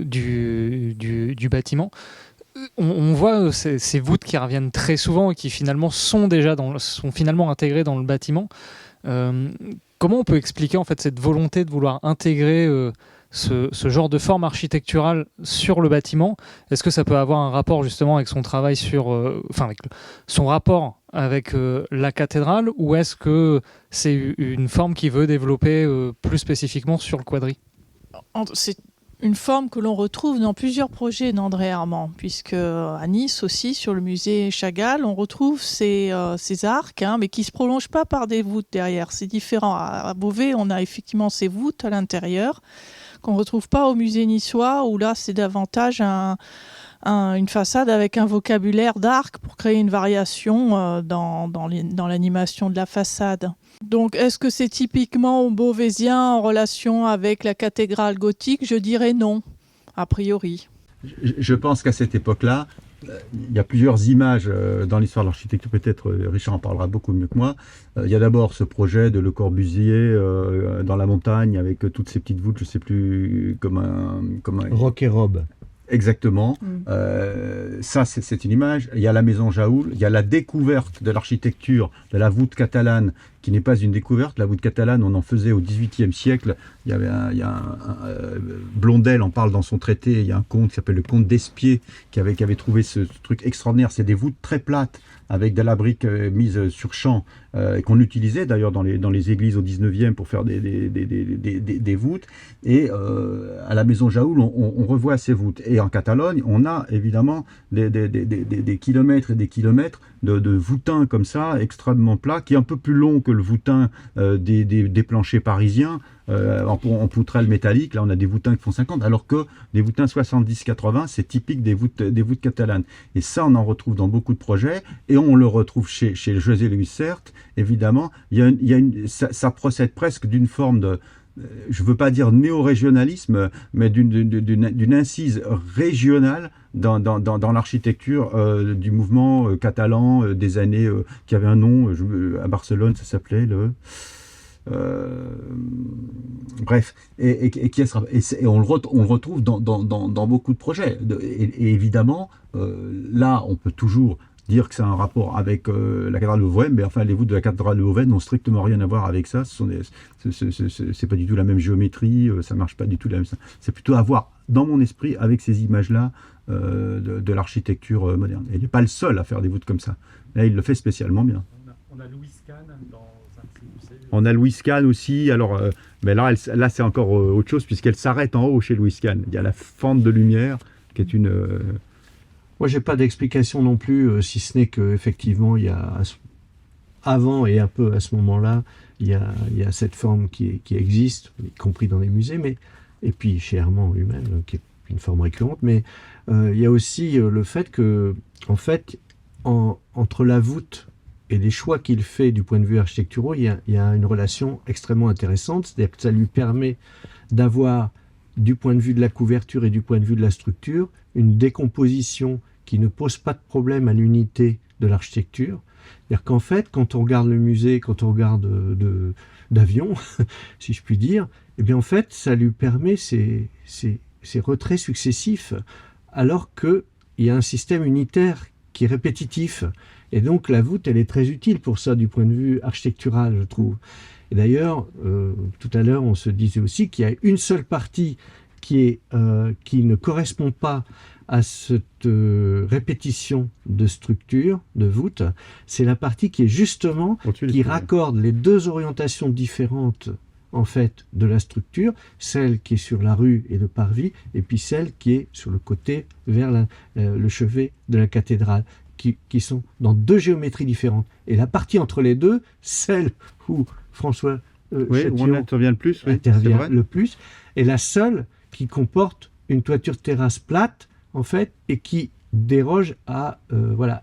du bâtiment. On voit ces voûtes qui reviennent très souvent et qui finalement sont finalement intégrées dans le bâtiment. Comment on peut expliquer en fait cette volonté de vouloir intégrer ce genre de forme architecturale sur le bâtiment? Est-ce que ça peut avoir un rapport justement avec son travail avec son rapport avec la cathédrale, ou est-ce que c'est une forme qui veut développer plus spécifiquement sur le quadri? C'est une forme que l'on retrouve dans plusieurs projets d'André Armand, puisque à Nice aussi, sur le musée Chagall, on retrouve ces arcs, mais qui ne se prolongent pas par des voûtes derrière. C'est différent. À Beauvais, on a effectivement ces voûtes à l'intérieur, qu'on ne retrouve pas au musée niçois, où là, c'est davantage une façade avec un vocabulaire d'arc pour créer une variation dans l'animation de la façade. Donc, est-ce que c'est typiquement beauvaisien en relation avec la cathédrale gothique? Je dirais non, a priori. Je pense qu'à cette époque-là, il y a plusieurs images dans l'histoire de l'architecture, peut-être Richard en parlera beaucoup mieux que moi. Il y a d'abord ce projet de Le Corbusier dans la montagne avec toutes ces petites voûtes, je ne sais plus, comme un... Roc et robe. Exactement. Ça, c'est une image. Il y a la maison Jaoul, il y a la découverte de l'architecture de la voûte catalane, qui n'est pas une découverte. La voûte catalane, on en faisait au XVIIIe siècle. Blondel en parle dans son traité. Il y a un comte qui s'appelle le comte d'Espier qui avait trouvé ce truc extraordinaire. C'est des voûtes très plates avec de la brique mise sur champ, qu'on utilisait d'ailleurs dans les églises au 19e pour faire des voûtes. Et à la maison Jaoul, on revoit ces voûtes. Et en Catalogne, on a évidemment des kilomètres et des kilomètres de voûtins comme ça, extrêmement plats, qui est un peu plus long que le voûtin des planchers parisiens, en poutrelle métallique. Là, on a des voûtins qui font 50, alors que des voûtins 70-80, c'est typique des voûtes catalanes. Et ça, on en retrouve dans beaucoup de projets, et on le retrouve chez José Luis Sert, évidemment. Ça procède presque d'une forme de... je ne veux pas dire néo-régionalisme, mais d'une incise régionale dans l'architecture du mouvement catalan des années qui avait un nom, à Barcelone, ça s'appelait bref, et on le retrouve dans beaucoup de projets. Et évidemment, là, on peut toujours dire que c'est un rapport avec la cathédrale de Vauvauban, mais enfin les voûtes de la cathédrale de Vauvauban n'ont strictement rien à voir avec ça. C'est pas du tout la même géométrie, ça marche pas du tout la même. C'est plutôt à voir dans mon esprit avec ces images-là de l'architecture moderne. Et il n'est pas le seul à faire des voûtes comme ça. Là, il le fait spécialement bien. On a Louis Kahn dans un de ses musées. On a Louis Kahn aussi. Alors, mais là c'est encore autre chose puisqu'elle s'arrête en haut chez Louis Kahn. Il y a la fente de lumière qui est une Moi, j'ai pas d'explication non plus, si ce n'est qu'effectivement, il y a avant et un peu à ce moment-là, il y a cette forme qui existe, y compris dans les musées, et puis chez Armand lui-même, qui est une forme récurrente, mais il y a aussi le fait que, en fait, entre la voûte et les choix qu'il fait du point de vue architectural, il y a une relation extrêmement intéressante, c'est-à-dire que ça lui permet d'avoir, du point de vue de la couverture et du point de vue de la structure, une décomposition qui ne pose pas de problème à l'unité de l'architecture. C'est-à-dire qu'en fait, quand on regarde le musée, quand on regarde d'avion, si je puis dire, eh bien en fait, ça lui permet ces retraits successifs, alors qu'il y a un système unitaire qui est répétitif. Et donc la voûte, elle est très utile pour ça du point de vue architectural, je trouve. Et d'ailleurs, tout à l'heure, on se disait aussi qu'il y a une seule partie qui ne correspond pas à cette répétition de structure, de voûte. C'est la partie qui est justement, qui raccorde les deux orientations différentes en fait de la structure, celle qui est sur la rue et le parvis, et puis celle qui est sur le côté vers le chevet de la cathédrale, qui sont dans deux géométries différentes. Et la partie entre les deux, celle où François Châtillon où on intervient le plus, est la seule qui comporte une toiture terrasse plate, en fait, et qui déroge à...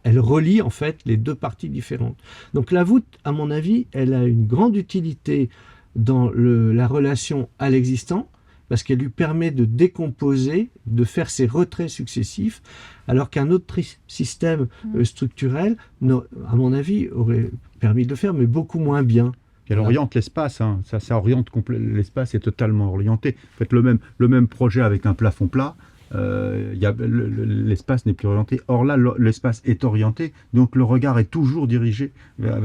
elle relie, en fait, les deux parties différentes. Donc la voûte, à mon avis, elle a une grande utilité dans la relation à l'existant, parce qu'elle lui permet de décomposer, de faire ses retraits successifs, alors qu'un autre système structurel, à mon avis, aurait permis de le faire, mais beaucoup moins bien. Elle oriente l'espace, hein. Ça oriente l'espace est totalement orienté. Faites le même projet avec un plafond plat, l'espace n'est plus orienté. Or là, l'espace est orienté, donc le regard est toujours dirigé vers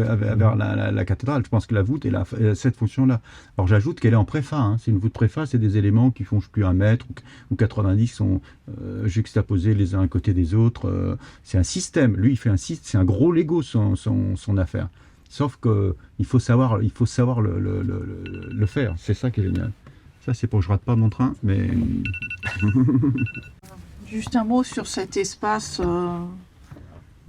la cathédrale. Je pense que la voûte elle a cette fonction-là. Alors j'ajoute qu'elle est en préfa. Hein. C'est une voûte préfa, c'est des éléments qui font plus 1 mètre ou 90 sont juxtaposés les uns à côté des autres. C'est un système. Lui, il fait c'est un gros Lego son affaire. Sauf qu'il faut savoir le faire. C'est ça qui est génial. Ça, c'est pour que je rate pas mon train, mais... Juste un mot sur cet espace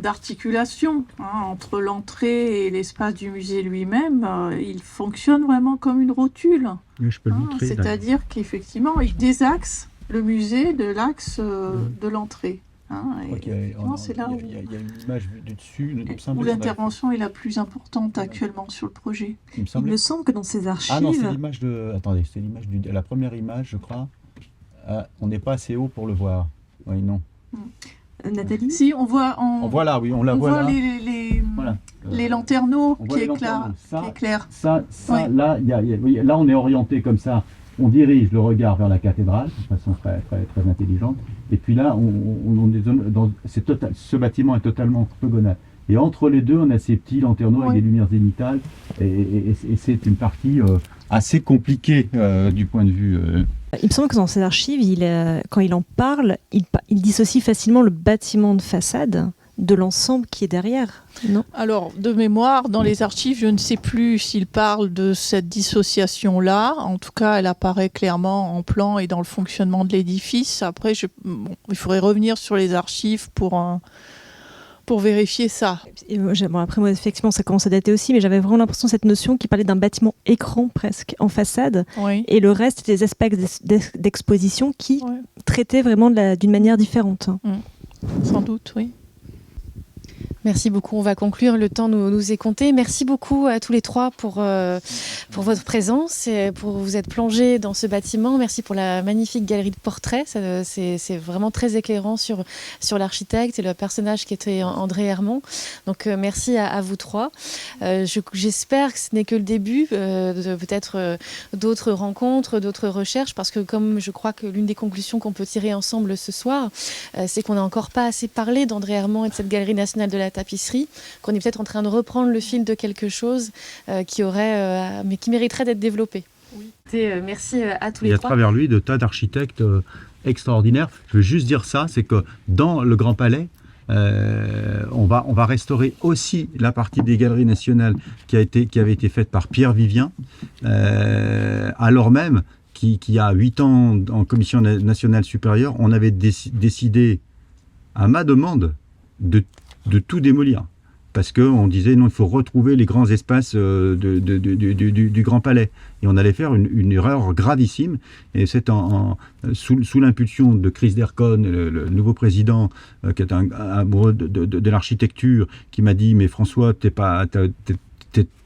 d'articulation entre l'entrée et l'espace du musée lui-même. Il fonctionne vraiment comme une rotule. Oui, je peux le montrer. C'est-à-dire qu'effectivement, il désaxe le musée de l'axe de l'entrée. C'est là où, il y a une image du dessus où l'intervention est la plus importante actuellement sur le projet. Il me semble que dans ces archives... Ah non, c'est l'image de... Attendez, c'est l'image la première image, je crois. On n'est pas assez haut pour le voir. Oui, non. Nathalie ? Si, on voit... On voit là, oui, on la voit là. Les lanterneaux qui éclairent. Ça, là, là, on est orienté comme ça. On dirige le regard vers la cathédrale de façon très, très, très intelligente. Et puis là, ce bâtiment est totalement orthogonal. Et entre les deux, on a ces petits lanterneaux avec des lumières zénithales. Et c'est une partie assez compliquée du point de vue... Il me semble que dans ses archives, quand il en parle, il dissocie facilement le bâtiment de façade de l'ensemble qui est derrière, non ? Alors, de mémoire, dans les archives, je ne sais plus s'il parle de cette dissociation-là. En tout cas, elle apparaît clairement en plan et dans le fonctionnement de l'édifice. Après, il faudrait revenir sur les archives pour vérifier ça. Après, moi, effectivement, ça commence à dater aussi, mais j'avais vraiment l'impression de cette notion qui parlait d'un bâtiment écran presque en façade, et le reste des espaces d'exposition qui traitaient vraiment d'une manière différente. Sans doute, oui. Merci beaucoup. On va conclure. Le temps nous est compté. Merci beaucoup à tous les trois pour votre présence et pour vous être plongés dans ce bâtiment. Merci pour la magnifique galerie de portraits. C'est vraiment très éclairant sur l'architecte et le personnage qui était André Hermont. Donc merci à vous trois. J'espère que ce n'est que le début de peut-être d'autres rencontres, d'autres recherches, parce que comme je crois que l'une des conclusions qu'on peut tirer ensemble ce soir, c'est qu'on n'a encore pas assez parlé d'André Hermont et de cette galerie nationale de la tapisserie, qu'on est peut-être en train de reprendre le fil de quelque chose qui mériterait d'être développé. Merci à tous les trois. Il y a à travers lui de tas d'architectes extraordinaires. Je veux juste dire ça, c'est que dans le Grand Palais, on va restaurer aussi la partie des galeries nationales qui avait été faite par Pierre Vivien, alors même qu'il y a 8 ans en commission nationale supérieure, on avait décidé à ma demande de tout démolir. Parce qu'on disait non, il faut retrouver les grands espaces du Grand Palais. Et on allait faire une erreur gravissime. Et c'est sous l'impulsion de Chris Dercon, le nouveau président, qui est un amoureux de l'architecture, qui m'a dit « Mais François, t'es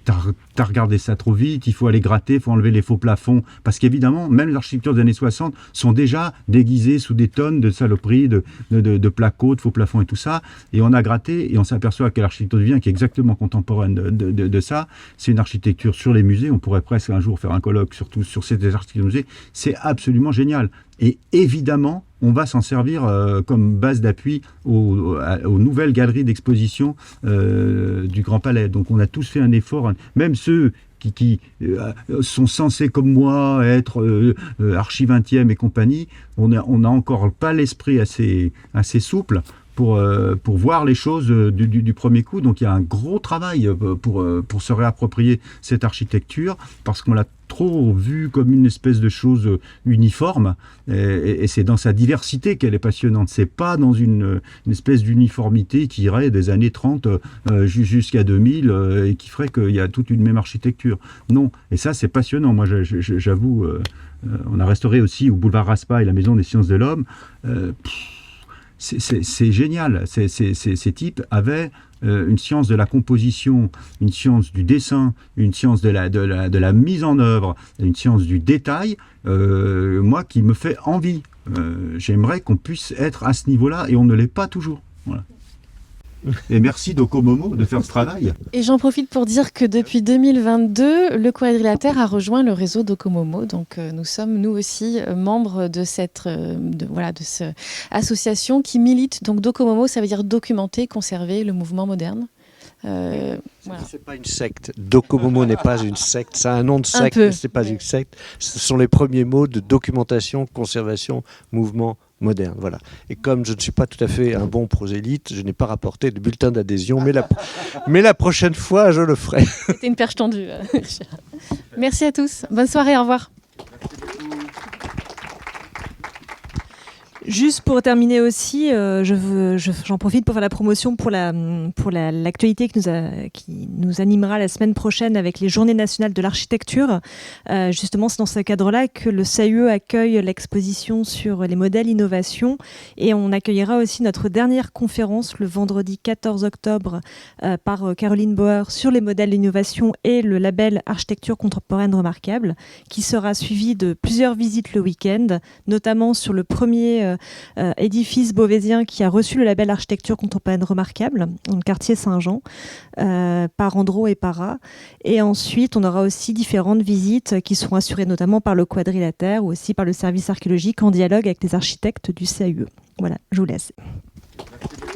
t'as regardé ça trop vite, il faut aller gratter, il faut enlever les faux plafonds. Parce qu'évidemment, même les architectures des années 60 sont déjà déguisées sous des tonnes de saloperies, de placots, de faux plafonds et tout ça. Et on a gratté et on s'aperçoit que l'architecture de Vivien, qui est exactement contemporaine de ça, c'est une architecture sur les musées. On pourrait presque un jour faire un colloque sur ces architectures de musées. C'est absolument génial. Et évidemment, on va s'en servir comme base d'appui aux nouvelles galeries d'exposition du Grand Palais. Donc on a tous fait un effort, même ceux qui sont censés comme moi être archi 20e et compagnie, on n'a encore pas l'esprit assez souple pour voir les choses du premier coup. Donc il y a un gros travail pour se réapproprier cette architecture, parce qu'on l'a trop vue comme une espèce de chose uniforme, et c'est dans sa diversité qu'elle est passionnante. C'est pas dans une espèce d'uniformité qui irait des années 30 jusqu'à 2000 et qui ferait qu'il y a toute une même architecture. Non, et ça c'est passionnant. Moi j'avoue, on a restauré aussi au boulevard Raspail la Maison des Sciences de l'Homme. C'est génial. Ces types avaient une science de la composition, une science du dessin, une science de la mise en œuvre, une science du détail, moi, qui me fait envie. J'aimerais qu'on puisse être à ce niveau-là, et on ne l'est pas toujours. Voilà. Et merci Docomomo de faire ce travail. Et j'en profite pour dire que depuis 2022, le Quadrilatère a rejoint le réseau Docomomo. Donc nous sommes nous aussi membres de cette association qui milite. Donc Docomomo, ça veut dire documenter, conserver le mouvement moderne. Voilà. C'est pas une secte. Docomomo n'est pas une secte. Ça a un nom de secte, mais c'est pas une secte. Ce sont les premiers mots de documentation, conservation, mouvement moderne. Voilà. Et comme je ne suis pas tout à fait un bon prosélyte, je n'ai pas rapporté de bulletin d'adhésion, mais la prochaine fois, je le ferai. C'était une perche tendue. Merci à tous. Bonne soirée. Au revoir. Juste pour terminer aussi, j'en profite pour faire la promotion pour l'actualité qui nous animera la semaine prochaine avec les Journées nationales de l'architecture. Justement, c'est dans ce cadre-là que le CAUE accueille l'exposition sur les modèles innovation, et on accueillera aussi notre dernière conférence le vendredi 14 octobre par Caroline Bauer sur les modèles d'innovation et le label Architecture contemporaine remarquable, qui sera suivi de plusieurs visites le week-end, notamment sur le premier édifice beauvaisien qui a reçu le label Architecture contemporaine remarquable dans le quartier Saint-Jean par Andro et Para. Et ensuite, on aura aussi différentes visites qui seront assurées notamment par le Quadrilatère ou aussi par le service archéologique en dialogue avec les architectes du CAUE. Voilà, je vous laisse. Merci.